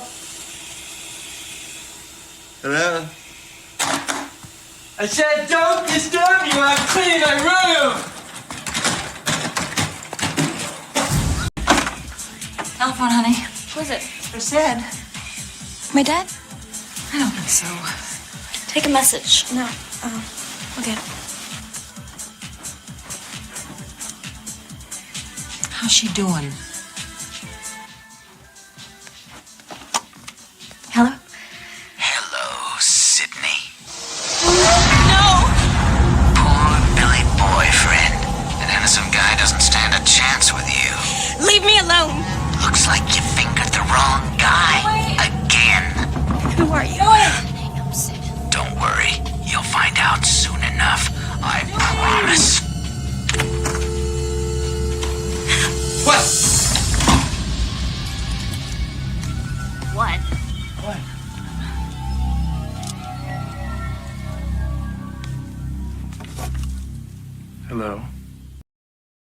Hello? I said don't disturb me when I'm cleaning my room! Telephone, honey. Who is it? Who said? My dad? I don't think so. Take a message. No. Okay. How's she doing? Hello? Hello, Sydney. No! Poor Billy boyfriend. That handsome guy doesn't stand a chance with you. Leave me alone. Looks like you fingered the wrong guy. Again. Who are you? Don't worry. You'll find out soon enough. I promise. What? What? What? Hello.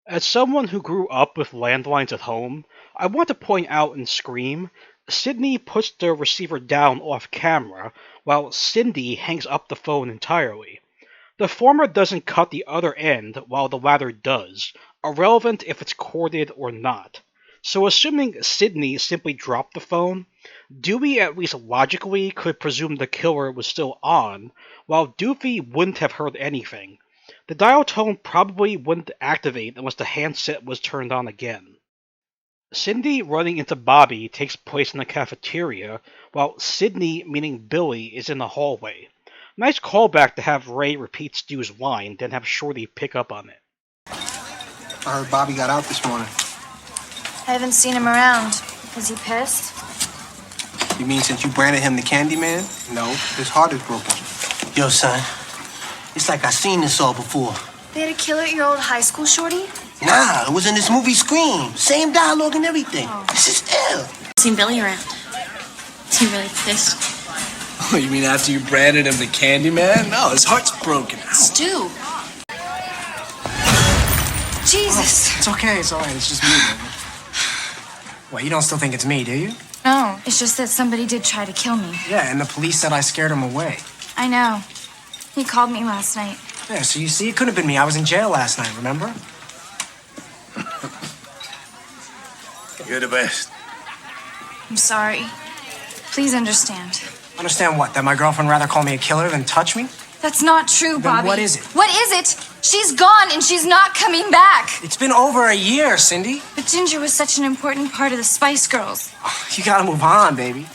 As someone who grew up with landlines at home, I want to point out in Scream, Sydney puts the receiver down off camera, while Cindy hangs up the phone entirely. The former doesn't cut the other end, while the latter does, irrelevant if it's corded or not. So assuming Sydney simply dropped the phone, Dewey at least logically could presume the killer was still on, while Doofy wouldn't have heard anything. The dial tone probably wouldn't activate unless the handset was turned on again. Cindy running into Bobby takes place in the cafeteria, while Sydney, meaning Billy, is in the hallway. Nice callback to have Ray repeat Stu's line, then have Shorty pick up on it. I heard Bobby got out this morning. I haven't seen him around. Is he pissed? You mean since you branded him the Candyman? No, his heart is broken. Yo, son, it's like I seen this all before. They had a killer at your old high school, Shorty? Nah, it was in this movie Scream. Same dialogue and everything. This is ill. Seen Billy around. Is he really pissed? Oh, you mean after you branded him the Candyman? No, his heart's broken. Ow. Stu! Jesus! It's okay, it's all right. It's just me, man. Well, you don't still think it's me, do you? No, it's just that somebody did try to kill me. Yeah, and the police said I scared him away. I know. He called me last night. Yeah, so you see, it could have been me. I was in jail last night, remember? You're the best. I'm sorry. Please understand. Understand what? That my girlfriend rather call me a killer than touch me? That's not true, Then Bobby. what is it? What is it? She's gone and she's not coming back. It's been over a year, Cindy. But Ginger was such an important part of the Spice Girls. You gotta move on, baby.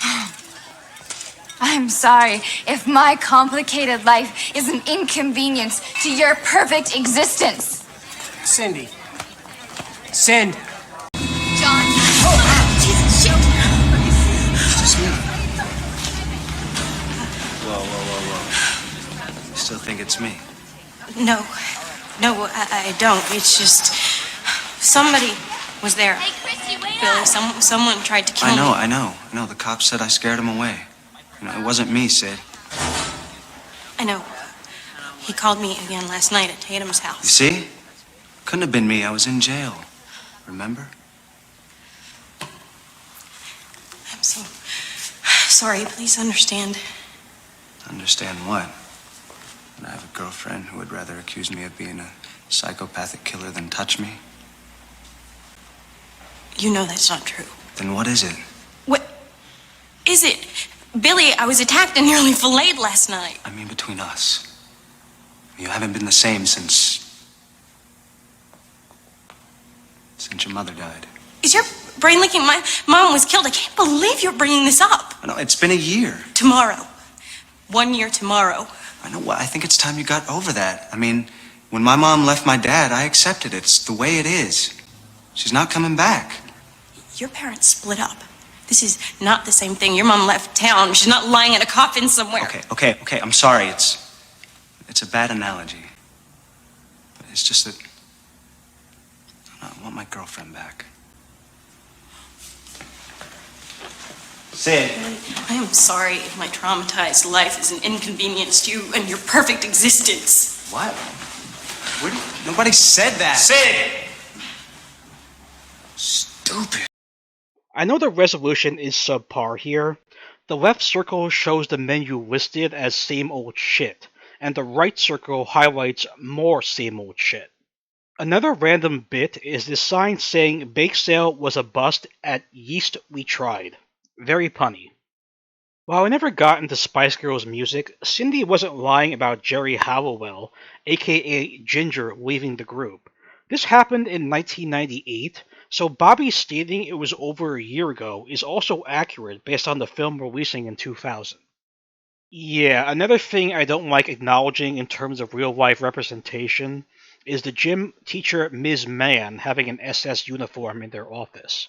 I'm sorry if my complicated life is an inconvenience to your perfect existence. Cindy. Cindy. John. Oh, Jesus, shit. It's just me. Whoa. You still think it's me? No, I don't. It's just somebody was there. Hey, Christy, wait Billy, up. someone tried to kill me. I know. The cops said I scared him away. You know, it wasn't me, Sid. I know. He called me again last night at Tatum's You house. see? Couldn't have been me. I was in jail. Remember? I'm so sorry. Please understand. Understand what? And I have a girlfriend who would rather accuse me of being a psychopathic killer than touch me? You know that's not true. Then what is it? What is it? Billy, I was attacked and nearly filleted last night. I mean, between us. You haven't been the same since your mother died. Is your brain leaking? My mom was killed. I can't believe you're bringing this up. I know, it's been a year. Tomorrow. 1 year tomorrow. I know, I think it's time you got over that. I mean, when my mom left my dad, I accepted it. It's the way it is. She's not coming back. Your parents split up. This is not the same thing. Your mom left town. She's not lying in a coffin somewhere. Okay, I'm sorry. It's a bad analogy. But it's just that I want my girlfriend back. Sid. I am sorry if my traumatized life is an inconvenience to you and your perfect existence. What? Nobody said that. Sid! Stupid. I know the resolution is subpar here. The left circle shows the menu listed as same old shit, and the right circle highlights more same old shit. Another random bit is this sign saying bake sale was a bust at Yeast We Tried. Very punny. While I never got into Spice Girls music, Cindy wasn't lying about Jerry Halliwell, aka Ginger, leaving the group. This happened in 1998, so Bobby stating it was over a year ago is also accurate based on the film releasing in 2000. Yeah, another thing I don't like acknowledging in terms of real life representation is the gym teacher Ms. Mann having an SS uniform in their office.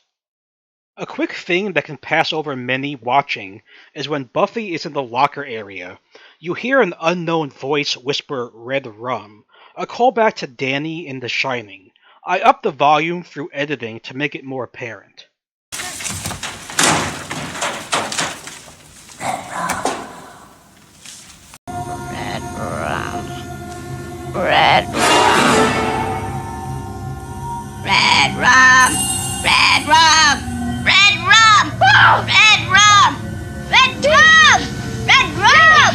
A quick thing that can pass over many watching is when Buffy is in the locker area, you hear an unknown voice whisper Red Rum, a callback to Danny in The Shining. I upped the volume through editing to make it more apparent. Red rum. Red rum. Red rum. Red rum. Red rum. Red rum. Red rum. Red rum.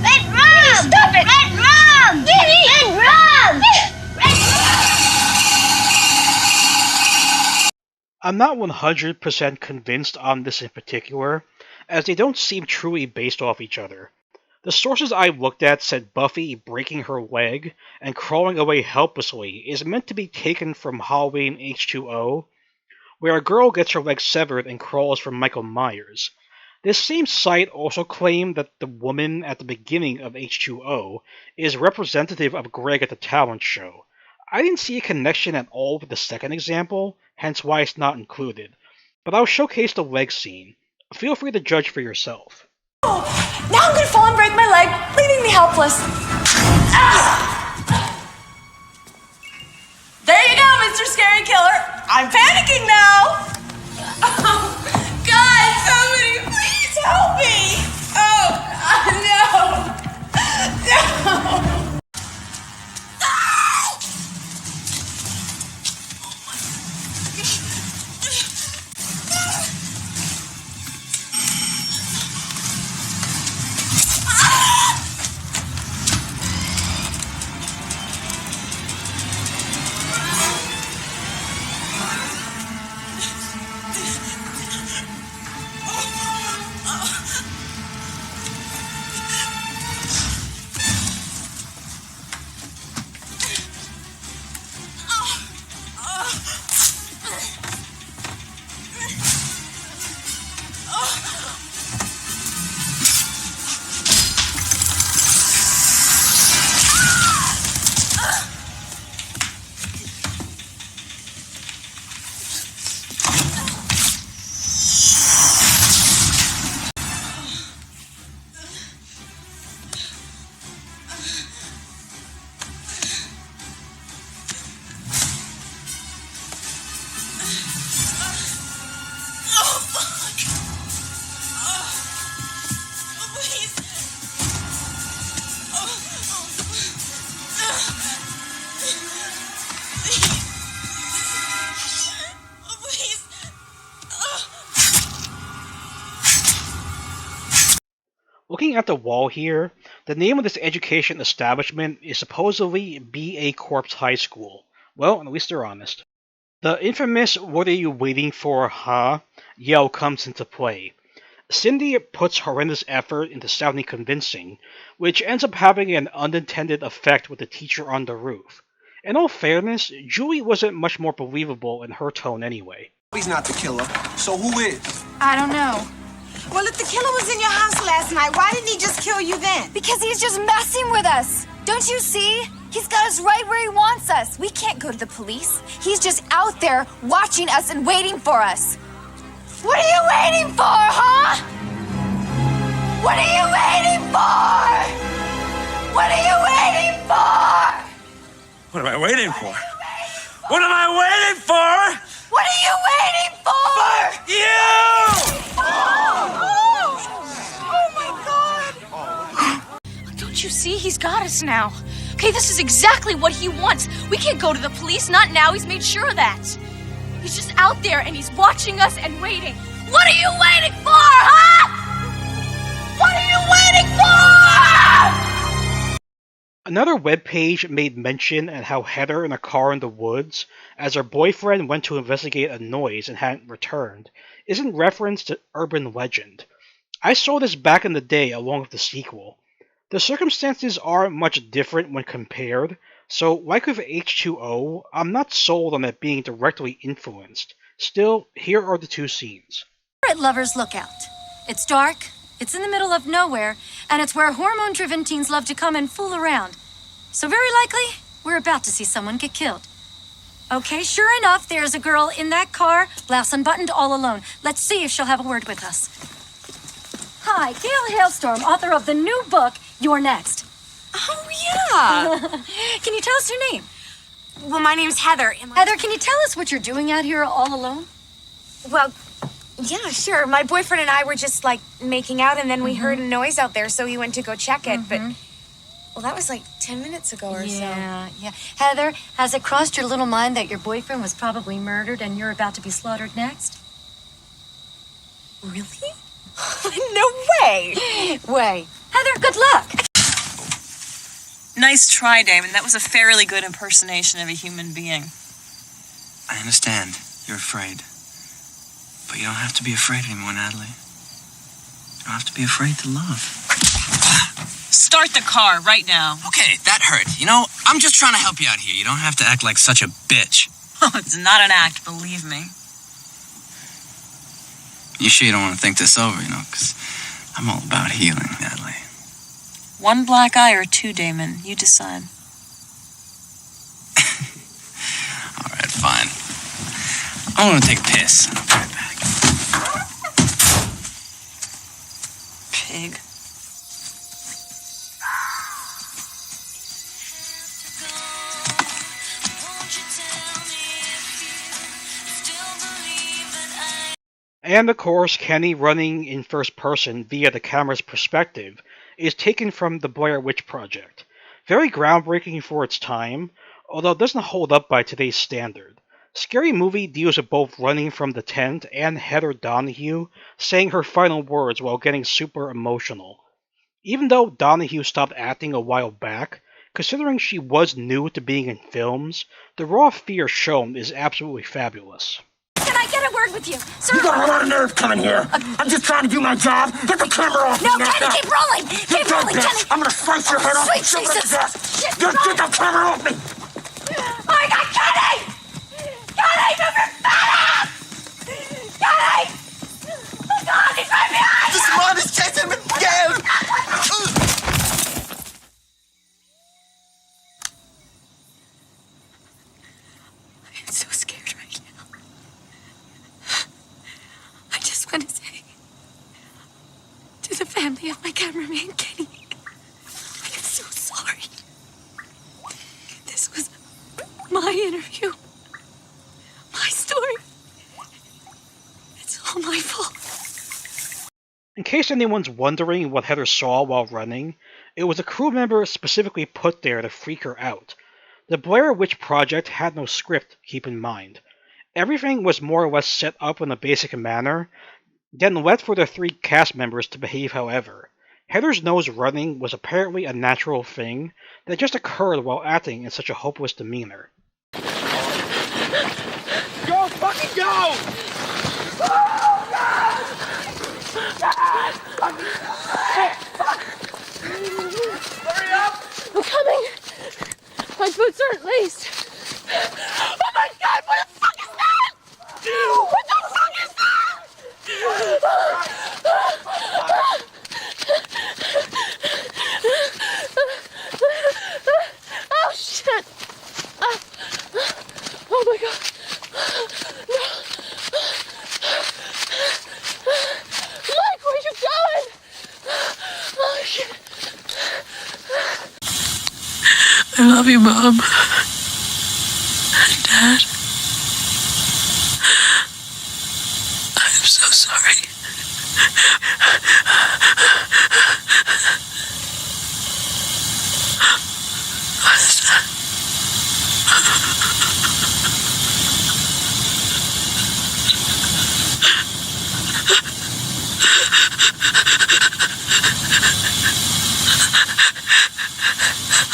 Red rum. Stop it. Red rum. Red rum. I'm not 100% convinced on this in particular, as they don't seem truly based off each other. The sources I looked at said Buffy breaking her leg and crawling away helplessly is meant to be taken from Halloween H2O, where a girl gets her leg severed and crawls from Michael Myers. This same site also claimed that the woman at the beginning of H2O is representative of Greg at the talent show. I didn't see a connection at all with the second example, hence why it's not included, but I'll showcase the leg scene. Feel free to judge for yourself. Now I'm gonna fall and break my leg, leaving me helpless. There you go, Mr. Scary Killer. I'm panicking now. Oh, God, somebody please help me. Oh, no. No. Looking at the wall here, the name of this education establishment is supposedly B.A. Corpse High School. Well, at least they're honest. The infamous "What are you waiting for, huh?" yell comes into play. Cindy puts horrendous effort into sounding convincing, which ends up having an unintended effect with the teacher on the roof. In all fairness, Julie wasn't much more believable in her tone anyway. He's not the killer, so who is? I don't know. Well, if the killer was in your house last night, why didn't he just kill you then? Because he's just messing with us. Don't you see? He's got us right where he wants us. We can't go to the police. He's just out there watching us and waiting for us. What are you waiting for, huh? What are you waiting for? What are you waiting for? What am I waiting for? What am I waiting for? What are you waiting for? Fuck you! Oh my God! Don't you see? He's got us now. Okay, this is exactly what he wants. We can't go to the police, not now. He's made sure of that. He's just out there and he's watching us and waiting. What are you waiting for, huh? What are you waiting for? Another webpage made mention of how Heather in a car in the woods, as her boyfriend went to investigate a noise and hadn't returned, is in reference to urban legend. I saw this back in the day along with the sequel. The circumstances aren't much different when compared, so like with H2O, I'm not sold on it being directly influenced. Still, here are the two scenes. We're at Lover's Lookout. It's dark, it's in the middle of nowhere, and it's where hormone-driven teens love to come and fool around. So very likely, we're about to see someone get killed. Okay, sure enough, there's a girl in that car, blouse unbuttoned, all alone. Let's see if she'll have a word with us. Hi, Gail Hailstorm, author of the new book, You're Next. Oh, yeah. Can you tell us your name? Well, my name's Heather. Heather, can you tell us what you're doing out here all alone? Well, yeah, sure. My boyfriend and I were just, like, making out, and then we heard a noise out there, so he went to go check it, but... Well, that was like 10 minutes ago or so. Yeah. Heather, has it crossed your little mind that your boyfriend was probably murdered and you're about to be slaughtered next? Really? No way! Heather, good luck! Nice try, Damon. That was a fairly good impersonation of a human being. I understand. You're afraid. But you don't have to be afraid anymore, Natalie. You don't have to be afraid to love. Start the car right now. Okay, that hurt. You know, I'm just trying to help you out here. You don't have to act like such a bitch. Oh, it's not an act, believe me. You sure you don't want to think this over, because I'm all about healing, Natalie. One black eye or two, Damon. You decide. All right, fine. I want to take a piss. I'll be right back. Pig. And of course, Kenny running in first person via the camera's perspective is taken from the Blair Witch Project. Very groundbreaking for its time, although it doesn't hold up by today's standard. Scary Movie deals with both running from the tent and Heather Donahue saying her final words while getting super emotional. Even though Donahue stopped acting a while back, considering she was new to being in films, the raw fear shown is absolutely fabulous. Can I get a word with you? Sir? You got a lot of nerve coming here. I'm just trying to do my job. Get the camera off me No, now. Kenny, keep rolling! Keep rolling, Kenny! I'm gonna slice your head off and Sweet shove it up Jesus! your ass. Just get the camera off me! Oh my God, Kenny! Kenny, move your fat ass! Kenny! Oh God, he's right behind you! This man is chasing me, Gail! I'm so scared right now. I just want to say to the family of my cameraman, Kenny, I am so sorry. This was my interview. My story. It's all my fault. In case anyone's wondering what Heather saw while running, it was a crew member specifically put there to freak her out. The Blair Witch Project had no script, keep in mind. Everything was more or less set up in a basic manner, then left for the three cast members to behave however. Heather's nose running was apparently a natural thing that just occurred while acting in such a hopeless demeanor. Go, fucking go! Oh, God! God! Hurry up! I'm coming. My boots aren't laced. Oh my God! What the fuck is that? What the fuck is that? Oh shit! Oh my God! No! Mike, where you going? Oh shit! I love you, Mom. Dad. I'm so sorry. What is that?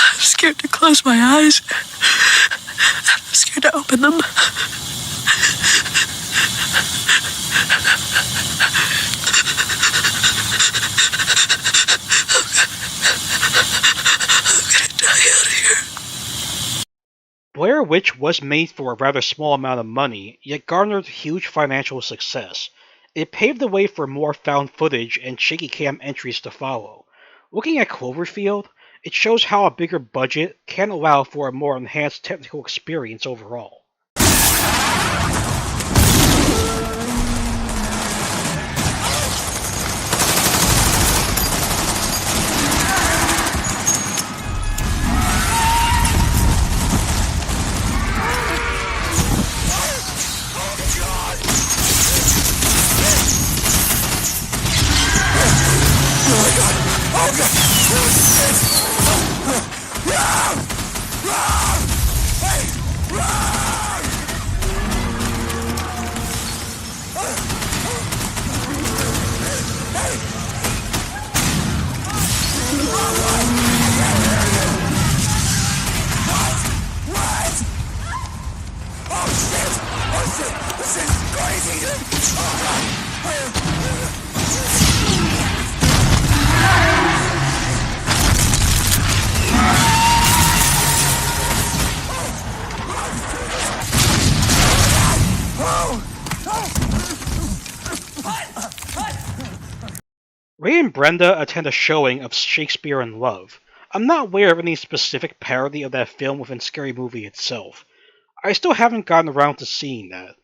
I'm scared to close my eyes. I'm scared to open them. Witch was made for a rather small amount of money, yet garnered huge financial success. It paved the way for more found footage and shaky cam entries to follow. Looking at Cloverfield, it shows how a bigger budget can allow for a more enhanced technical experience overall. Ray and Brenda attend a showing of Shakespeare in Love. I'm not aware of any specific parody of that film within Scary Movie itself. I still haven't gotten around to seeing that.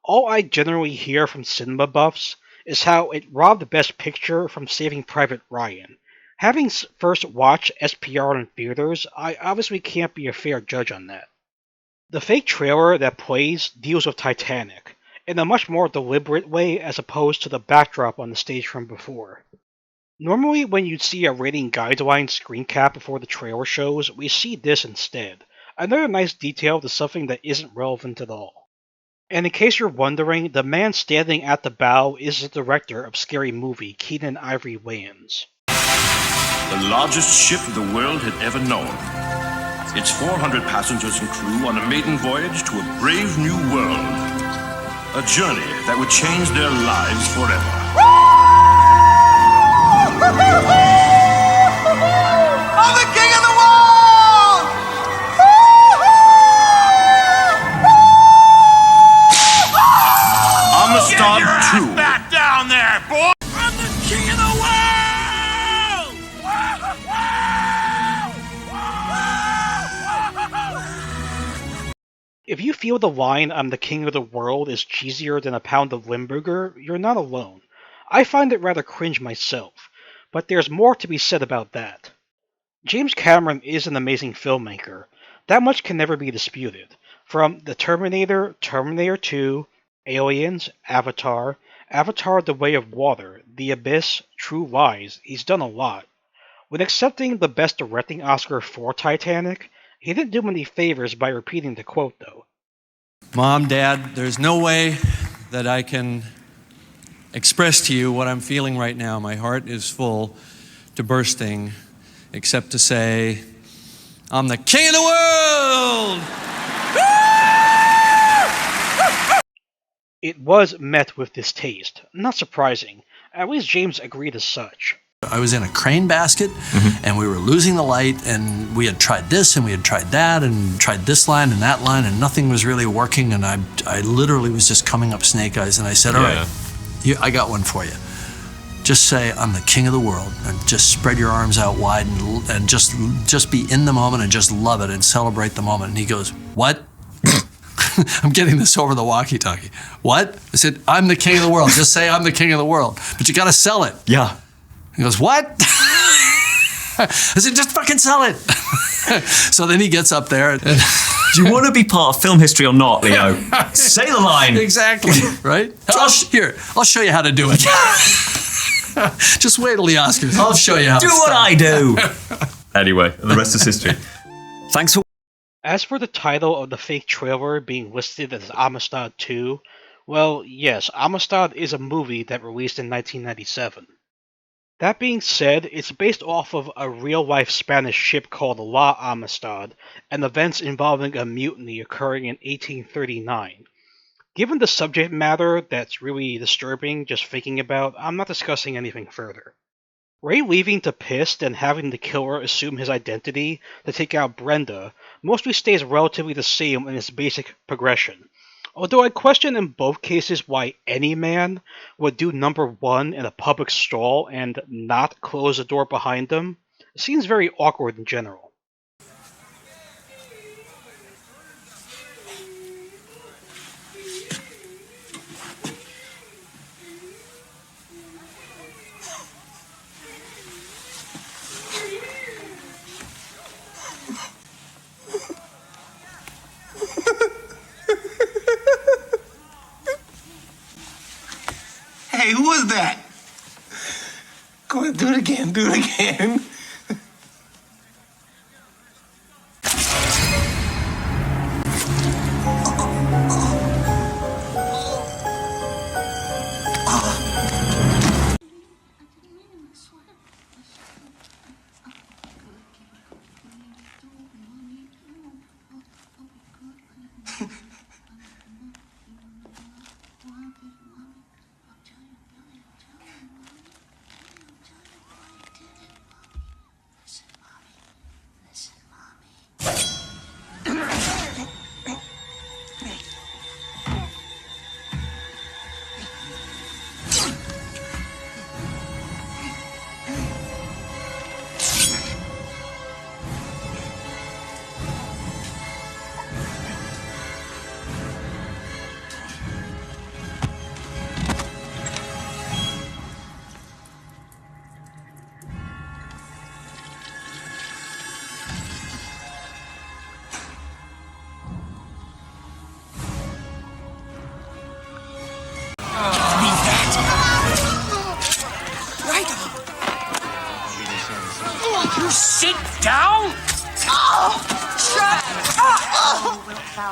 All I generally hear from cinema buffs is how it robbed Best Picture from Saving Private Ryan. Having first watched SPR in theaters, I obviously can't be a fair judge on that. The fake trailer that plays deals with Titanic, in a much more deliberate way as opposed to the backdrop on the stage from before. Normally when you'd see a rating guideline screen cap before the trailer shows, we see this instead. Another nice detail to something that isn't relevant at all. And in case you're wondering, the man standing at the bow is the director of Scary Movie, Keenan Ivory Wayans. The largest ship the world had ever known. Its 400 passengers and crew on a maiden voyage to a brave new world. A journey that would change their lives forever. I'm the king of the world! Amistad 2. Back down there, boy! I'm the king of the world! If you feel the line "I'm the king of the world" is cheesier than a pound of Limburger, you're not alone. I find it rather cringe myself, but there's more to be said about that. James Cameron is an amazing filmmaker. That much can never be disputed. From The Terminator, Terminator 2, Aliens, Avatar, Avatar The Way of Water, The Abyss, True Lies, he's done a lot. When accepting the Best Directing Oscar for Titanic, he didn't do many favors by repeating the quote, though. Mom, Dad, there's no way that I can express to you what I'm feeling right now. My heart is full to bursting, except to say, I'm the king of the world! It was met with distaste. Not surprising. At least James agreed as such. I was in a crane basket, and we were losing the light, and we had tried this, and we had tried that, and tried this line and that line, and nothing was really working, and I literally was just coming up snake eyes, and I said, all right, I got one for you. Just say, I'm the king of the world, and just spread your arms out wide, and just be in the moment, and just love it, and celebrate the moment. And he goes, what? I'm getting this over the walkie-talkie. What? I said, I'm the king of the world. Just say I'm the king of the world. But you gotta sell it. Yeah. He goes, what? I said, just fucking sell it. So then he gets up there. And do you want to be part of film history or not, Leo? Say the line. Exactly, right? I'll show you how to do it. Just wait till the Oscars. I'll show you how to do what I do. Anyway, the rest is history. Thanks for... As for the title of the fake trailer being listed as Amistad 2, well, yes, Amistad is a movie that released in 1997. That being said, it's based off of a real-life Spanish ship called La Amistad, and events involving a mutiny occurring in 1839. Given the subject matter that's really disturbing just thinking about, I'm not discussing anything further. Ray leaving to piss and having the killer assume his identity to take out Brenda mostly stays relatively the same in its basic progression. Although I question in both cases why any man would do number 1 in a public stall and not close the door behind them, it seems very awkward in general. Hey, who was that? Go ahead, do it again, do it again. Sit down!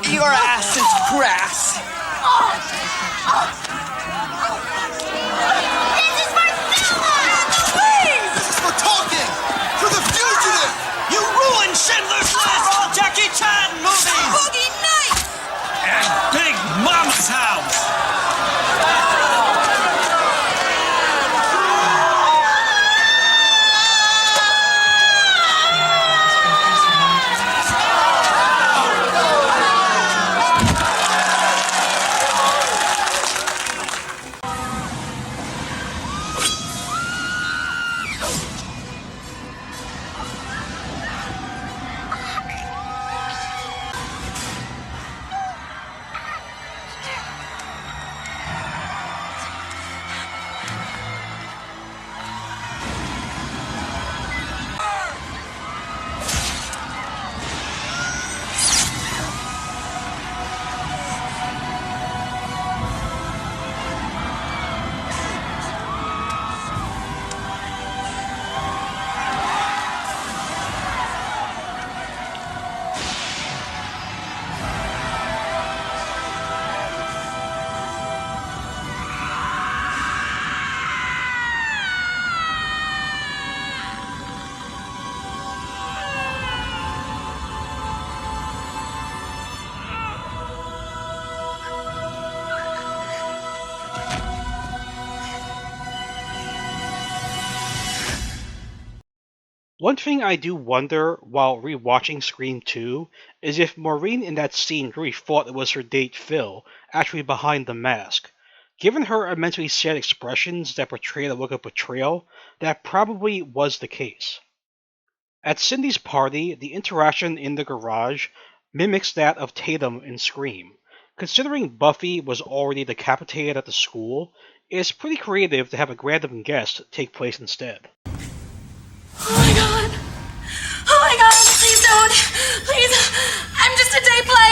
Your ass is grass! This is for Selma! Please! This is for talking! For the fugitive! You ruined Schindler's List! All Jackie Chan movies! Boogie Nights! And Big Mama's House! One thing I do wonder while rewatching Scream 2 is if Maureen in that scene really thought it was her date Phil actually behind the mask. Given her immensely sad expressions that portray the look of betrayal, that probably was the case. At Cindy's party, the interaction in the garage mimics that of Tatum in Scream. Considering Buffy was already decapitated at the school, it's pretty creative to have a random guest take place instead. Oh my god! Oh my god! Please don't! Please! I'm just a day player!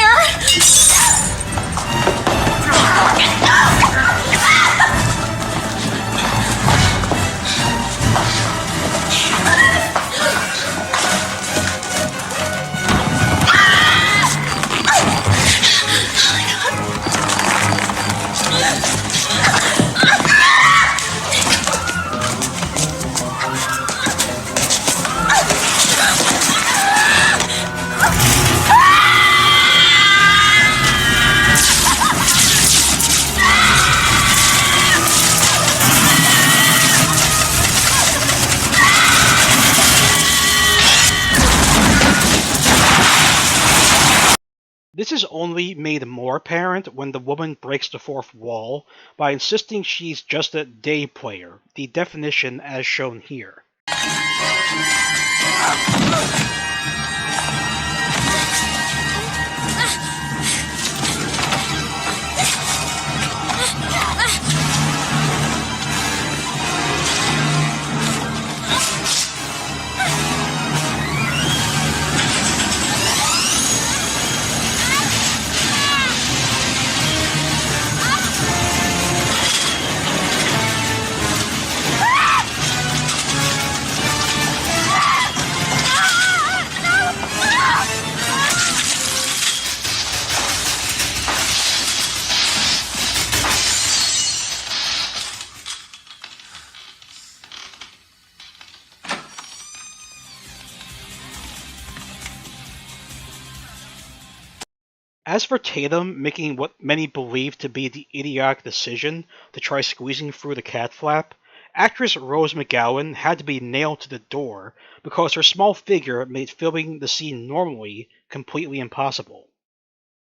This is only made more apparent when the woman breaks the fourth wall by insisting she's just a day player, the definition as shown here. As for Tatum making what many believe to be the idiotic decision to try squeezing through the cat flap, actress Rose McGowan had to be nailed to the door because her small figure made filming the scene normally completely impossible.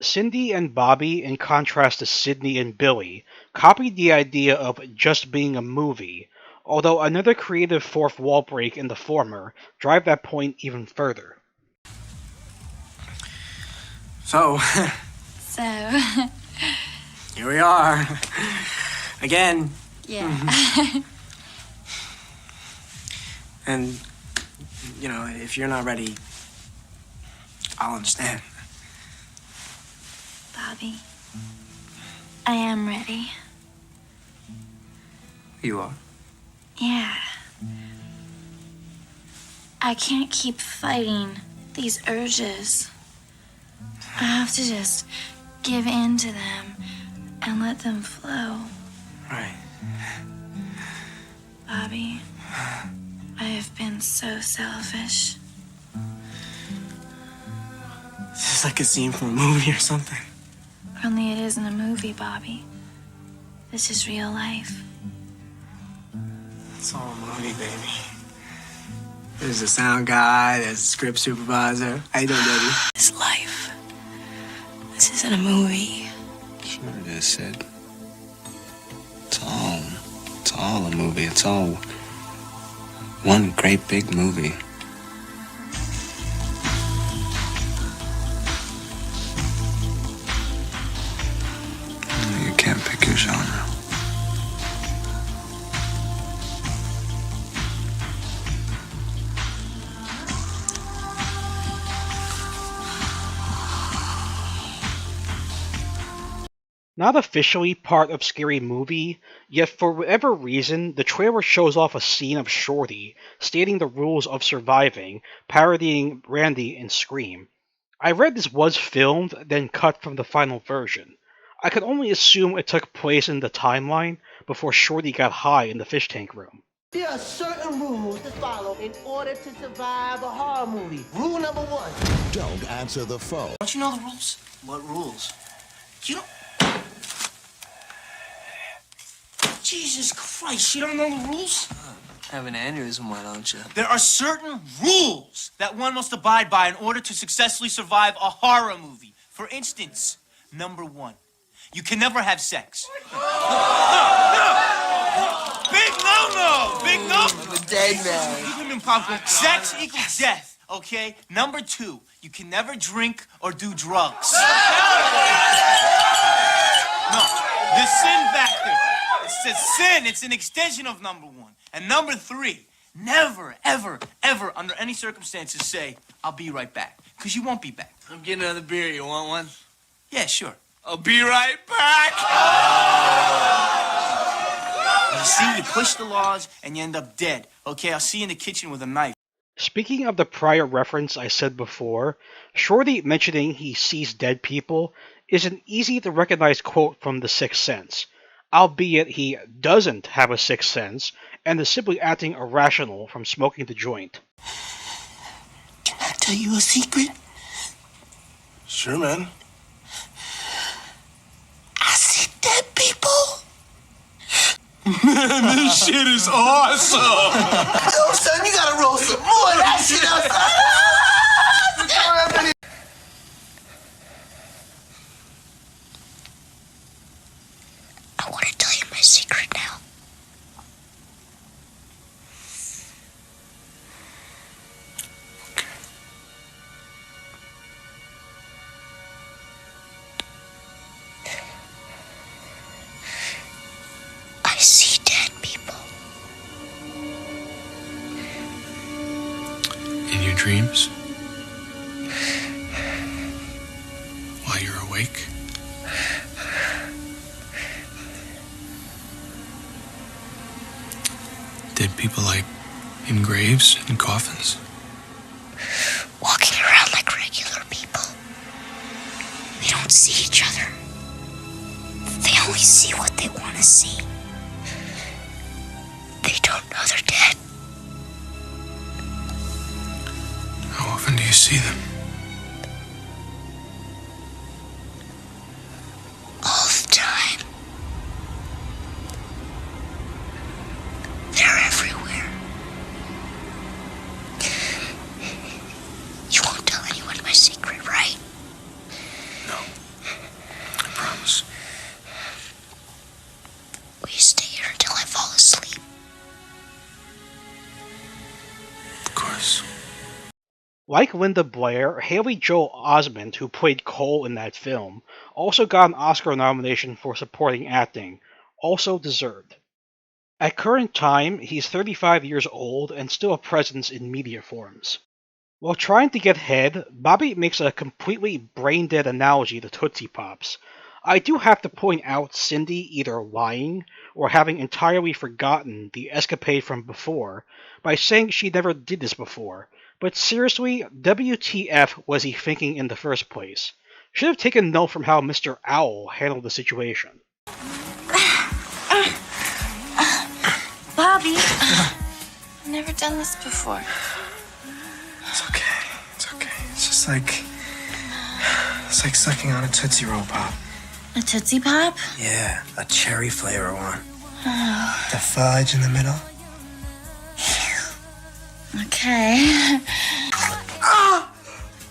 Cindy and Bobby, in contrast to Sydney and Billy, copied the idea of just being a movie, although another creative fourth wall break in the former drive that point even further. So, here we are. Again. Yeah. And, you know, if you're not ready, I'll understand. Bobby, I am ready. You are? Yeah. I can't keep fighting these urges. I have to just give in to them and let them flow. Right. Bobby, I have been so selfish. This is like a scene from a movie or something. Only it isn't a movie, Bobby. This is real life. It's all a movie, baby. There's a sound guy, there's a script supervisor. How you doing, baby? This life. This isn't a movie. Sure it is, Sid. It's all a movie. It's all one great big movie. You can't pick your genre. Not officially part of Scary Movie, yet for whatever reason, the trailer shows off a scene of Shorty stating the rules of surviving, parodying Randy in Scream. I read this was filmed, then cut from the final version. I can only assume it took place in the timeline before Shorty got high in the fish tank room. There are certain rules to follow in order to survive a horror movie. Rule number 1. Don't answer the phone. Don't you know the rules? What rules? You don't... Jesus Christ, you don't know the rules? Have an aneurysm, why don't you? There are certain rules that one must abide by in order to successfully survive a horror movie. For instance, number 1, you can never have sex. No! Big no-no! Big no! I'm a dead man. Sex equals death, okay? Number 2, you can never drink or do drugs. No, the sin factor. It's a sin. It's an extension of number 1. And number 3, never, ever, ever, under any circumstances, say, I'll be right back. Because you won't be back. I'm getting another beer. You want one? Yeah, sure. I'll be right back. You see, you push the laws and you end up dead. Okay, I'll see you in the kitchen with a knife. Speaking of the prior reference I said before, Shorty mentioning he sees dead people is an easy to recognize quote from The Sixth Sense, albeit he doesn't have a sixth sense and is simply acting irrational from smoking the joint. Can I tell you a secret? Sure, man. I see dead people. Man, this shit is awesome. Yo, son, you gotta roll some more of that shit outside. see dead people. In your dreams? While you're awake? Dead people like in graves and coffins? Walking around like regular people. They don't see each other. They only see what they want to see. They don't know they're dead. How often do you see them? All the time. They're everywhere. You won't tell anyone my secret, right? No. I promise. Will you stay here until I fall asleep? Of course. Like Linda Blair, Haley Joel Osment, who played Cole in that film, also got an Oscar nomination for supporting acting, also deserved. At current time, he's 35 years old and still a presence in media forums. While trying to get head, Bobby makes a completely brain-dead analogy to Tootsie Pops. I do have to point out Cindy either lying or having entirely forgotten the escapade from before by saying she never did this before. But seriously, WTF was he thinking in the first place? Should have taken note from how Mr. Owl handled the situation. Bobby, I've never done this before. It's okay. It's okay. It's just like... It's like sucking on a Tootsie Roll Pop. A Tootsie Pop? Yeah, a cherry flavor one. Oh, The fudge in the middle. okay.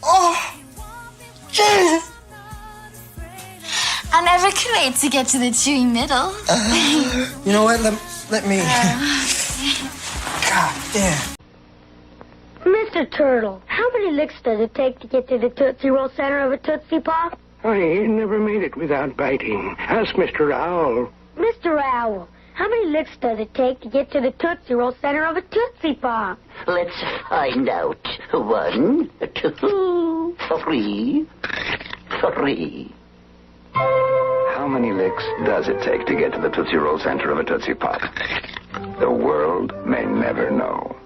Oh! Jesus! I never could wait to get to the chewy middle. You know what? Let me... God damn. Mr. Turtle, how many licks does it take to get to the Tootsie Roll center of a Tootsie Pop? I never made it without biting. Ask Mr. Owl. Mr. Owl, how many licks does it take to get to the Tootsie Roll center of a Tootsie Pop? Let's find out. 1, 2, 3, 3. How many licks does it take to get to the Tootsie Roll center of a Tootsie Pop? The world may never know.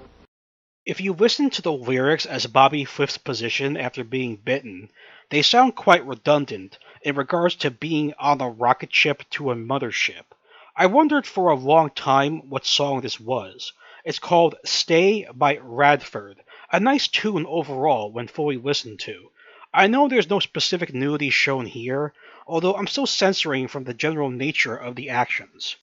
If you listen to the lyrics as Bobby flips position after being bitten, they sound quite redundant in regards to being on a rocket ship to a mothership. I wondered for a long time what song this was. It's called Stay by Radford, a nice tune overall when fully listened to. I know there's no specific nudity shown here, although I'm still censoring from the general nature of the actions.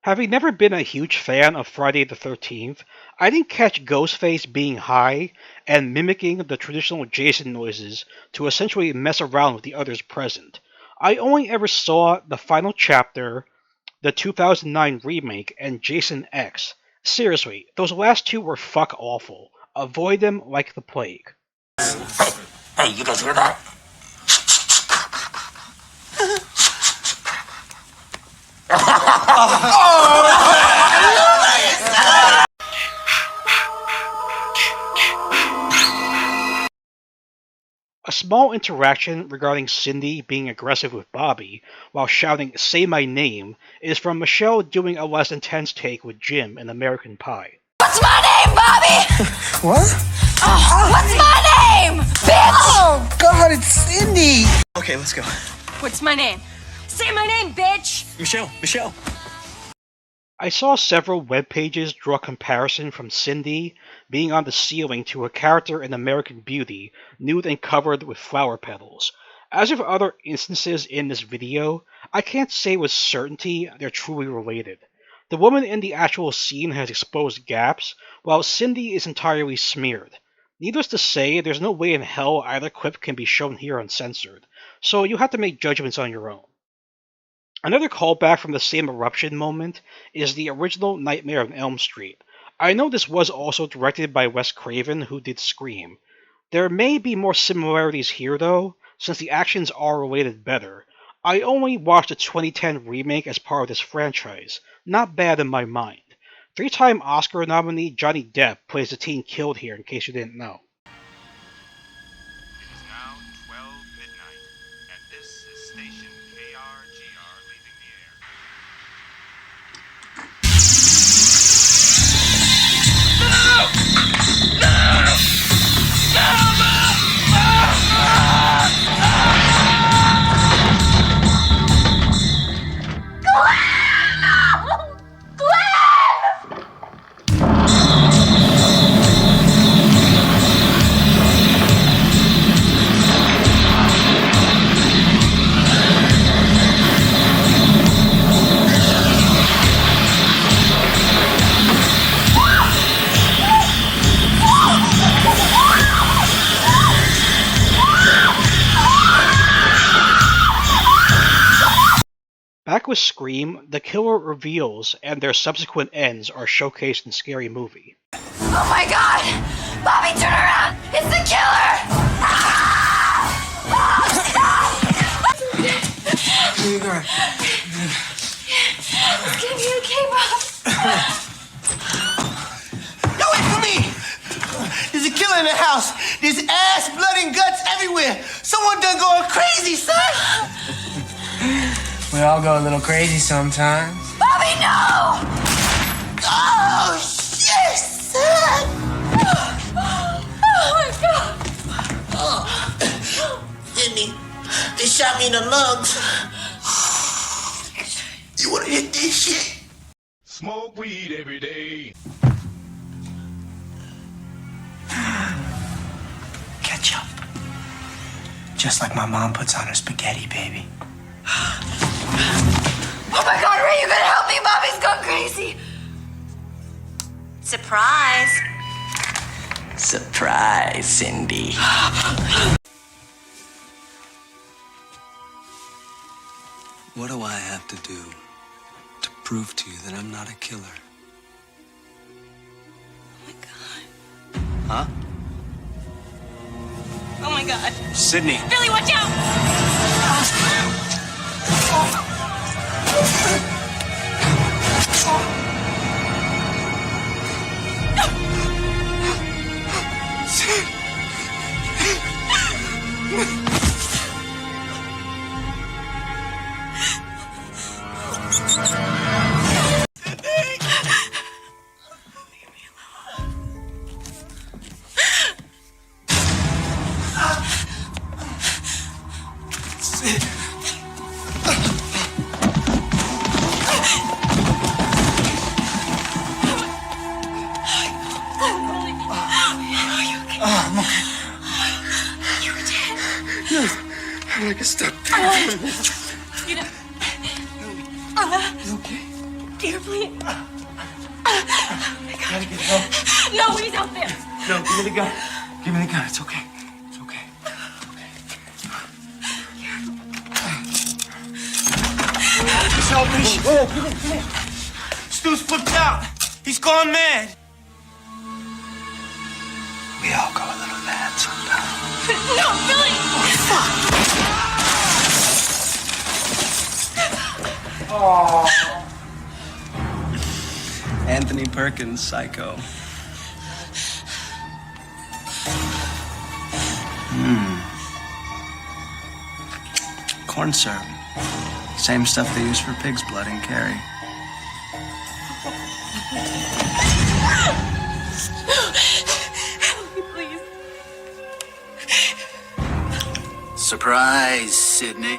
Having never been a huge fan of Friday the 13th, I didn't catch Ghostface being high and mimicking the traditional Jason noises to essentially mess around with the others present. I only ever saw the final chapter, the 2009 remake, and Jason X. Seriously, those last two were fuck awful. Avoid them like the plague. Hey, you guys hear that? A small interaction regarding Cindy being aggressive with Bobby while shouting "Say my name" is from Michelle doing a less intense take with Jim in American Pie. What's my name, Bobby? What? What's my name, bitch? Oh, God, it's Cindy! Okay, let's go. What's my name? Say my name, bitch! Michelle. I saw several web pages draw a comparison from Cindy being on the ceiling to a character in American Beauty, nude and covered with flower petals. As with other instances in this video, I can't say with certainty they're truly related. The woman in the actual scene has exposed gaps, while Cindy is entirely smeared. Needless to say, there's no way in hell either clip can be shown here uncensored, so you have to make judgments on your own. Another callback from the same eruption moment is the original Nightmare on Elm Street. I know this was also directed by Wes Craven, who did Scream. There may be more similarities here though, since the actions are related better. I only watched the 2010 remake as part of this franchise. Not bad in my mind. Three-time Oscar nominee Johnny Depp plays the teen killed here, in case you didn't know. It is now 12 midnight, and this is station KRGR leaving the air. Back with Scream, the killer reveals and their subsequent ends are showcased in Scary Movie. Oh my god! Bobby, turn around! It's the killer! You got It's gonna be okay, Bob. No, wait for me! There's a killer in the house. There's ass, blood, and guts everywhere. Someone done going crazy, son. We all go a little crazy sometimes. Bobby, no! Oh, shit, son! Oh, my God! Sydney, they shot me in the lungs. You wanna hit this shit? Smoke weed every day. Ketchup. Just like my mom puts on her spaghetti, baby. Oh, my God, Ray, you gotta help me. Bobby's gone crazy. Surprise. Surprise, Cindy. What do I have to do to prove to you that I'm not a killer? Huh? Oh my God. Sydney. Billy, watch out! I'm like a step. You know. Okay. Dear, please. Gotta get help. No, he's out there. No, give me the gun. Give me the gun. It's okay. It's okay. Just help me. Stu's flipped out. He's gone mad. We all go a little mad sometimes. No, Billy! Oh. Anthony Perkins, Psycho. Corn syrup. Same stuff they use for pig's blood in Carrie. Help me, please. Surprise, Sydney.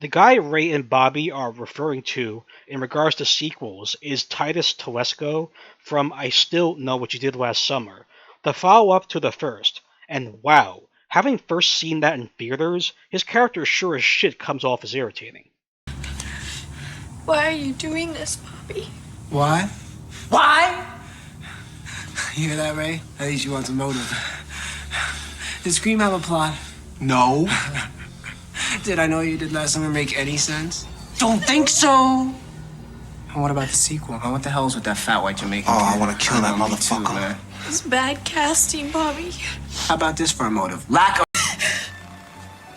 The guy Ray and Bobby are referring to in regards to sequels is Titus Telesco from I Still Know What You Did Last Summer, the follow-up to the first. And wow, having first seen that in theaters, his character sure as shit comes off as irritating. Why are you doing this, Bobby? Why? Why? You hear that, Ray? At least you want some motive. Does Scream have a plot? No. Did I know you did last summer make any sense? Don't think so. And what about the sequel? Huh? What the hell's with that fat white Jamaican? Oh, I kid? want to kill that Me too, motherfucker. man. It's bad casting, Bobby. How about this for a motive? Lack of.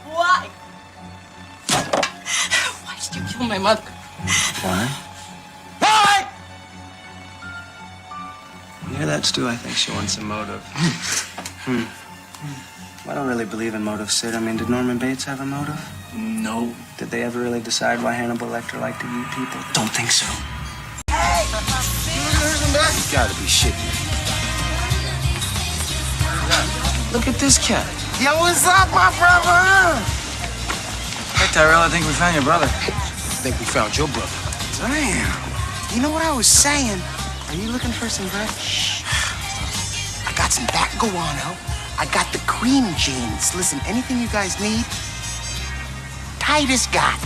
Why? Why did you kill my mother? Why? You hear that, Stu? I think she wants a motive. I don't really believe in motive, Sid. I mean, did Norman Bates have a motive? No. Did they ever really decide why Hannibal Lecter liked to eat people? Don't think so. You gotta be shitting me. Look at this cat. Yo, what's up, my brother? Hey, Tyrell, I think we found your brother. I think we found your brother. Damn. You know what I was saying? Are you looking for some bread? Shh. I got some back guano. I got the cream jeans. Listen, anything you guys need, Titus got.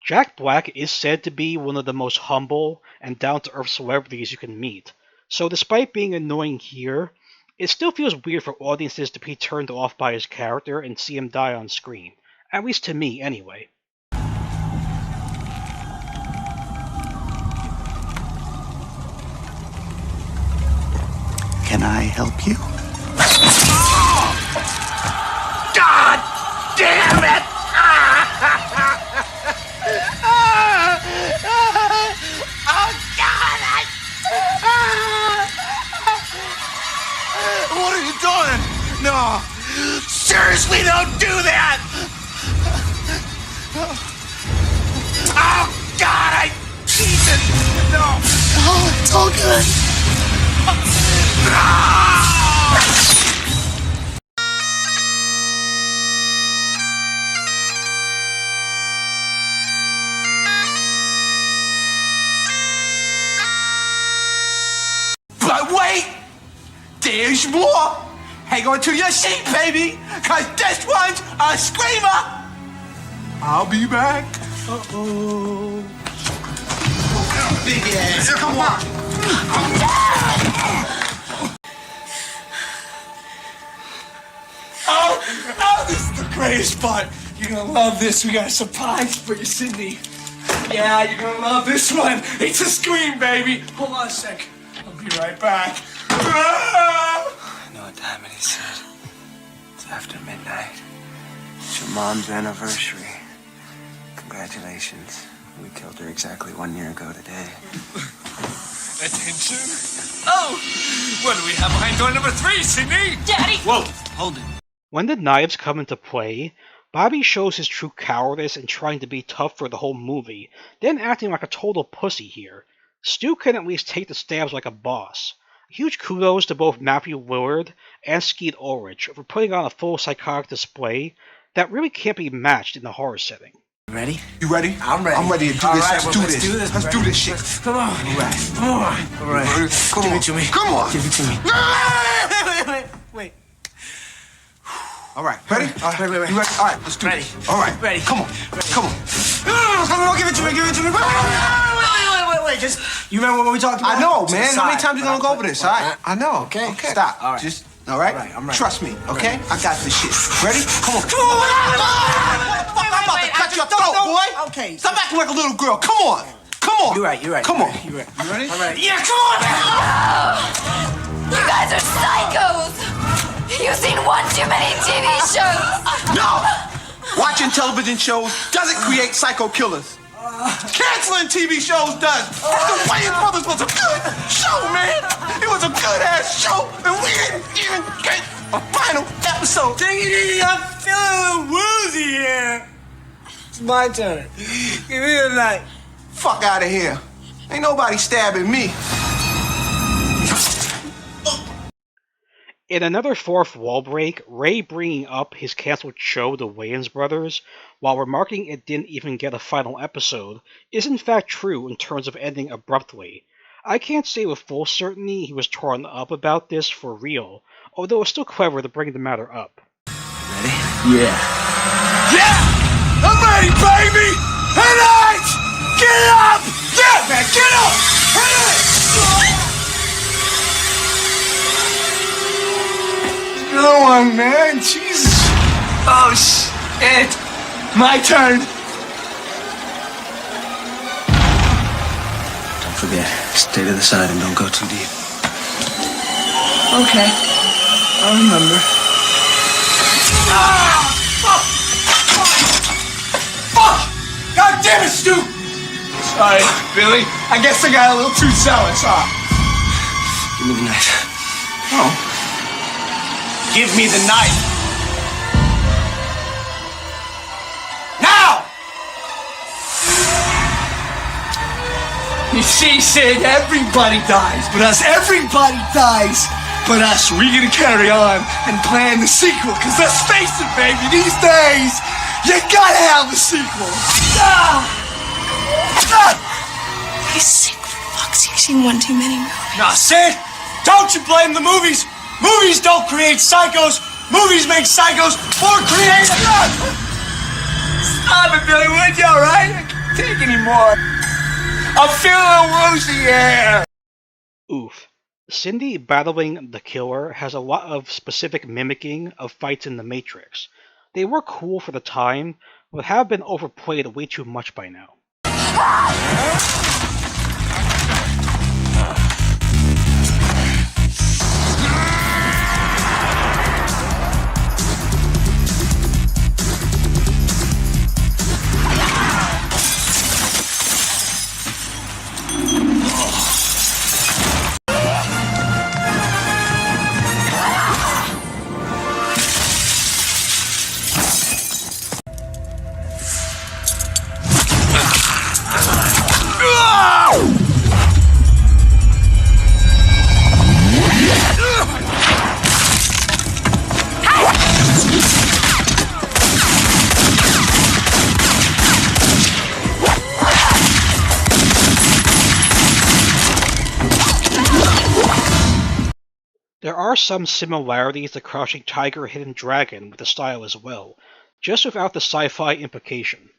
Jack Black is said to be one of the most humble and down-to-earth celebrities you can meet, so despite being annoying here, it still feels weird for audiences to be turned off by his character and see him die on screen. At least to me, anyway. Can I help you? God damn it! Oh, God! What are you doing? No! Seriously, don't do that! Oh, God! Jesus! No! Oh, it's all good. But wait! There's more! Hang on to your seat, baby! Cause this one's a screamer! I'll be back. Uh-oh. Big ass, come on! Oh, this is the greatest part. You're gonna love this. We got a surprise for you, Sydney. Yeah, you're gonna love this one. It's a scream, baby. Hold on a sec. I'll be right back. I know what time it is, Sid. It's after midnight. It's your mom's anniversary. Congratulations. We killed her exactly 1 year ago today. Attention. Oh! What do we have behind door number 3, Sydney? Daddy! Whoa, hold it. When the knives come into play, Bobby shows his true cowardice in trying to be tough for the whole movie, then acting like a total pussy here. Stu can at least take the stabs like a boss. Huge kudos to both Matthew Lillard and Skeet Ulrich for putting on a full psychotic display that really can't be matched in the horror setting. Ready? You ready? I'm ready. I'm ready to do All this. right, Let's well, do let's this. do this, Let's bro. do this shit. Come on. All right. All right. Come Give on. it to me. Come on. Give it to me. Wait. All right. Ready? All right. Wait. You ready? All right. Let's do Ready. this. All right. Ready. Come on. Come on. Come on. Give it to me. Give it to me. Wait. Just, you remember what we talked about? I know, To man. the How many side, times you gonna go over this? All right. I know. Okay. Stop. All right. Just. All right. All right, I'm ready. Trust me. Okay. I got this shit. Ready? Come on. Come on. I'm about to cut your throat, boy. Okay. Stop acting like a little girl. Come on. Come on. You're right. Come on. You're right. You ready? I'm ready. Yeah, come on. You guys are psychos! You've seen one too many TV shows! No! Watching television shows doesn't create psycho killers. Canceling TV shows does. The Wayans Brothers was a good show, man. It was a good ass show, and we didn't even get a final episode. Take it easy. I'm feeling a little woozy here. It's my turn. Give me a night. Fuck out of here. Ain't nobody stabbing me. In another fourth wall break, Ray bringing up his canceled show, The Wayans Brothers, while remarking it didn't even get a final episode, is in fact true in terms of ending abruptly. I can't say with full certainty he was torn up about this for real, although it's still clever to bring the matter up. Ready? Yeah. Yeah! I'm ready, baby! Tonight! Get up! Yeah, man, get up! Good one, man. Jesus. Oh, shit. My turn. Don't forget, stay to the side and don't go too deep. Okay. I'll remember. Ah! Fuck! God damn it, Stu! Sorry, Billy. I guess I got a little too zealous, huh? Give me the knife. Oh. Give me the knife. Now! You see, Sid, everybody dies but us. Everybody dies but us. We're gonna carry on and plan the sequel, because let's face it, baby, these days, you gotta have a sequel. You sick fucks. You've seen one too many movies. Now, Sid, don't you blame the movies. Movies don't create psychos. Movies make psychos more creative. Stop it, Billy, would you, all right? I can't take anymore. I'm feeling a little woozy here. Oof. Cindy battling the killer has a lot of specific mimicking of fights in The Matrix. They were cool for the time, but have been overplayed way too much by now. There are some similarities to Crouching Tiger, Hidden Dragon with the style as well, just without the sci-fi implication.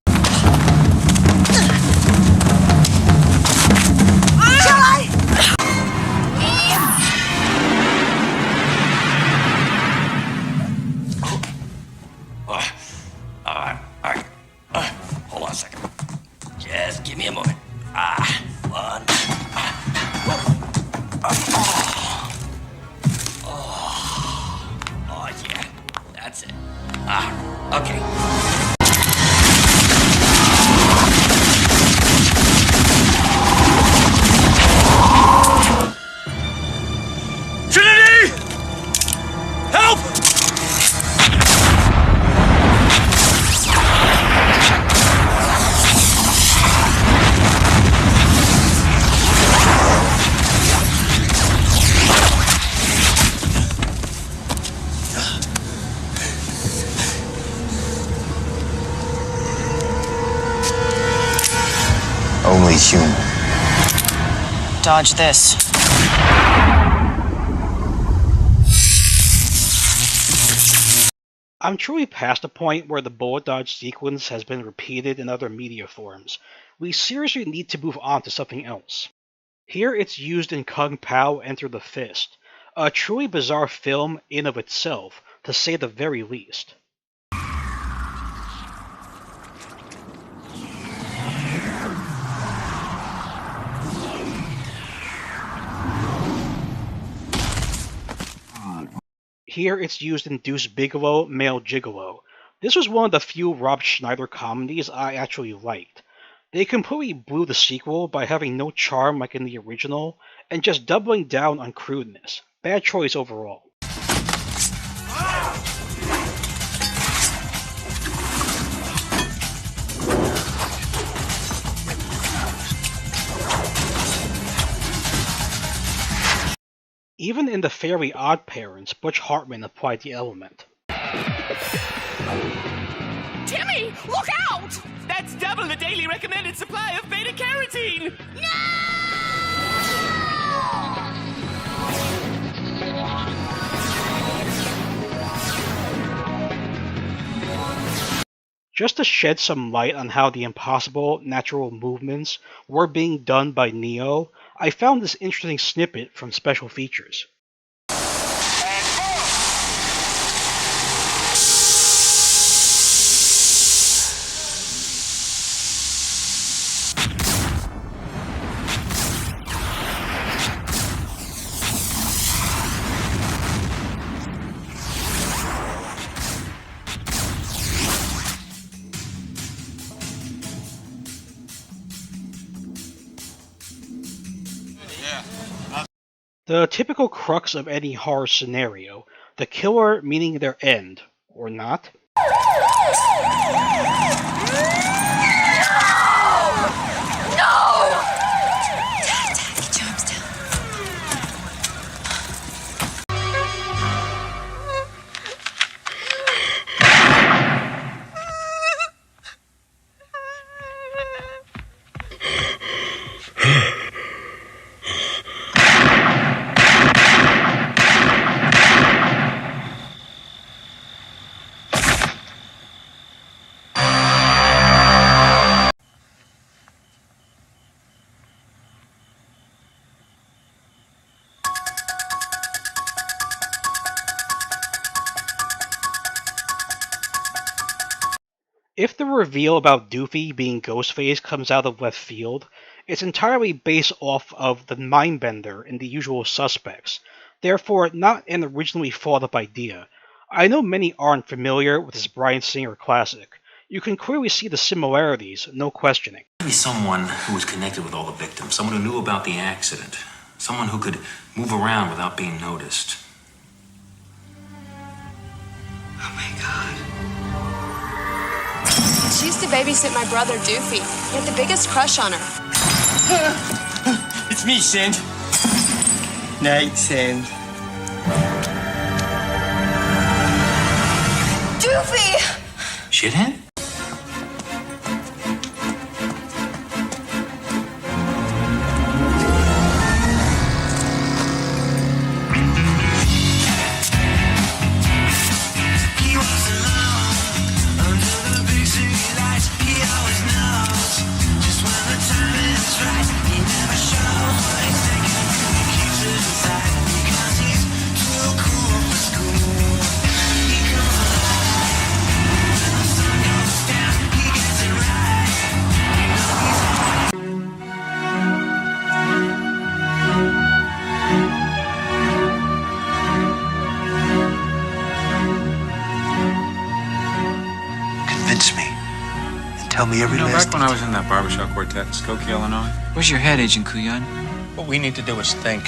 Hold on a second. Just give me a moment. One. Oh, yeah. That's it. Okay. Trinity! Help! Only human. Dodge this. I'm truly past the point where the bullet dodge sequence has been repeated in other media forms. We seriously need to move on to something else. Here it's used in Kung Pao Enter the Fist, a truly bizarre film in of itself, to say the very least. Here it's used in Deuce Bigalow, Male Gigolo. This was one of the few Rob Schneider comedies I actually liked. They completely blew the sequel by having no charm like in the original, and just doubling down on crudeness. Bad choice overall. Even in the fairly Odd Parents, Butch Hartman applied the element. Timmy, look out! That's double the daily recommended supply of beta carotene! Just to shed some light on how the impossible natural movements were being done by Neo, I found this interesting snippet from Special Features. The typical crux of any horror scenario, the killer meeting their end, or not. If the reveal about Doofy being Ghostface comes out of left field, it's entirely based off of the Mindbender in The Usual Suspects, therefore not an originally thought-up idea. I know many aren't familiar with this Bryan Singer classic. You can clearly see the similarities, no questioning. Maybe someone who was connected with all the victims, someone who knew about the accident, someone who could move around without being noticed. Oh my God. She used to babysit my brother, Doofy. He had the biggest crush on her. It's me, Sind. Night, Sind. Doofy! Shithead? Tell me every last back when I was in that barbershop quartet in Skokie, Illinois. Where's your head, Agent Kuyan? What we need to do is think.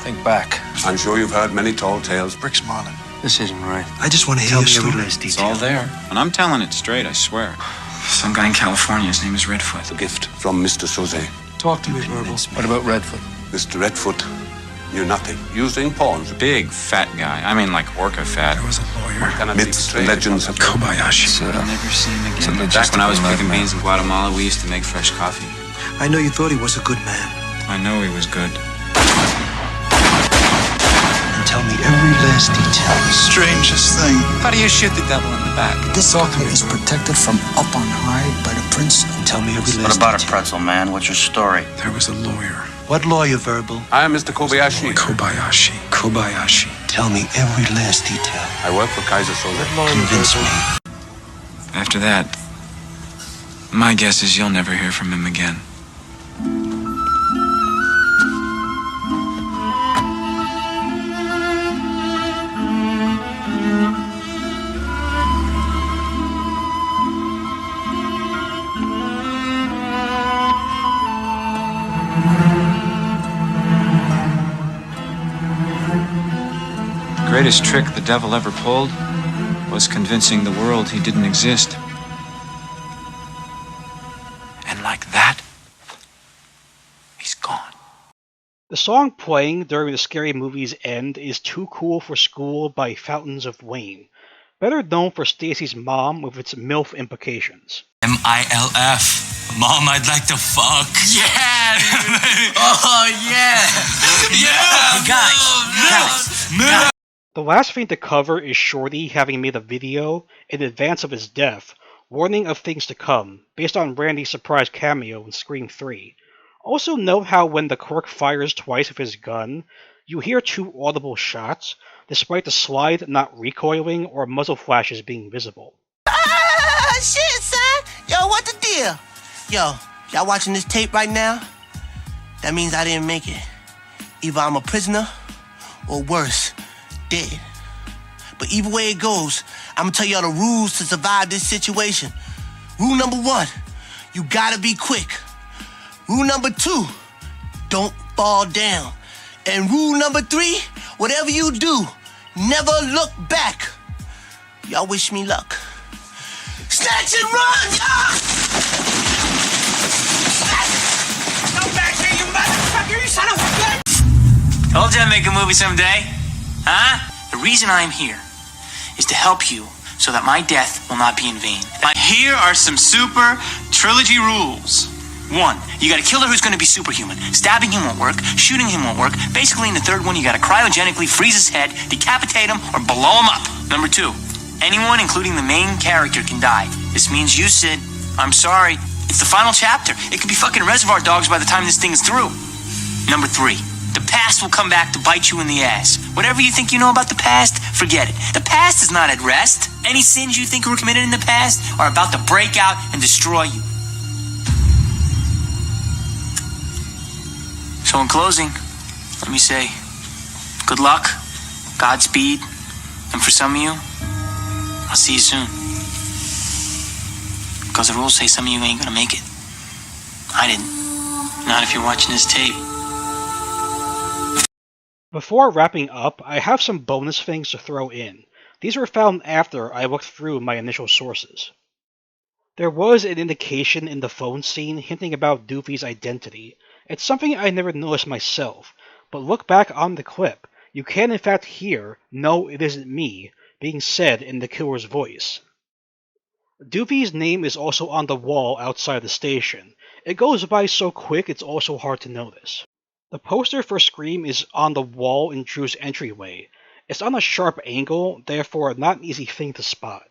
Think back. I'm sure you've heard many tall tales. Bricks Marlin. This isn't right. I just want to hear every last It's detail. all there. And I'm telling it straight, I swear. Some guy in California, his name is Redfoot. A gift from Mr. Soze. Talk to me, Verbal. What about Redfoot? Mr. Redfoot knew nothing. Using pawns. Big, fat guy. I mean, like orca fat. There was a lawyer. Myths and legends of Kobayashi. So I'll never see him again. Back when I was picking beans in Guatemala, we used to make fresh coffee. I know you thought he was a good man. I know he was good. And tell me every last detail. Strangest thing. How do you shoot the devil in the back? This author is protected from up on high by the prince. Tell me every last What about detail. a pretzel, man? What's your story? There was a lawyer. What lawyer, Verbal? I am Mr. Kobayashi. Kobayashi. Tell me every last detail. I work for Kaiser Soze. Convince me. After that, my guess is you'll never hear from him again. The greatest trick the devil ever pulled was convincing the world he didn't exist. And like that, he's gone. The song playing during the scary movie's end is Too Cool for School by Fountains of Wayne, better known for Stacy's mom with its MILF implications. MILF. Mom, I'd like to fuck. Yeah, dude. Oh, yeah. Guys. The last thing to cover is Shorty having made a video in advance of his death, warning of things to come, based on Randy's surprise cameo in Scream 3. Also note how when the clerk fires twice with his gun, you hear two audible shots, despite the slide not recoiling or muzzle flashes being visible. Ah, shit, son. Yo, what the deal? Yo, y'all watching this tape right now? That means I didn't make it. Either I'm a prisoner, or worse, dead. But either way it goes, I'm gonna tell y'all the rules to survive this situation. Rule number 1, you gotta be quick. Rule number 2, don't fall down. And rule number 3, whatever you do, never look back. Y'all wish me luck. Snatch and run, y'all! Come back here, you motherfucker, you son of a bitch! Told you I'd make a movie someday. Huh? The reason I'm here is to help you so that my death will not be in vain. Here are some super trilogy rules. 1, you gotta kill her who's gonna be superhuman. Stabbing him won't work, shooting him won't work. Basically, in the third one, you gotta cryogenically freeze his head, decapitate him, or blow him up. Number 2, anyone, including the main character, can die. This means you, Sid. I'm sorry. It's the final chapter. It could be fucking Reservoir Dogs by the time this thing is through. Number 3, the past will come back to bite you in the ass. Whatever you think you know about the past, forget it. The past is not at rest. Any sins you think were committed in the past are about to break out and destroy you. So in closing, let me say, good luck, Godspeed, and for some of you, I'll see you soon. Because the rules say some of you ain't gonna make it. I didn't. Not if you're watching this tape. Before wrapping up, I have some bonus things to throw in. These were found after I looked through my initial sources. There was an indication in the phone scene hinting about Doofy's identity. It's something I never noticed myself, but look back on the clip. You can in fact hear, "No, it isn't me," being said in the killer's voice. Doofy's name is also on the wall outside the station. It goes by so quick it's also hard to notice. The poster for Scream is on the wall in Drew's entryway. It's on a sharp angle, therefore not an easy thing to spot.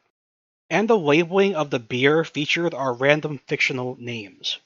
And the labeling of the beer featured are random fictional names.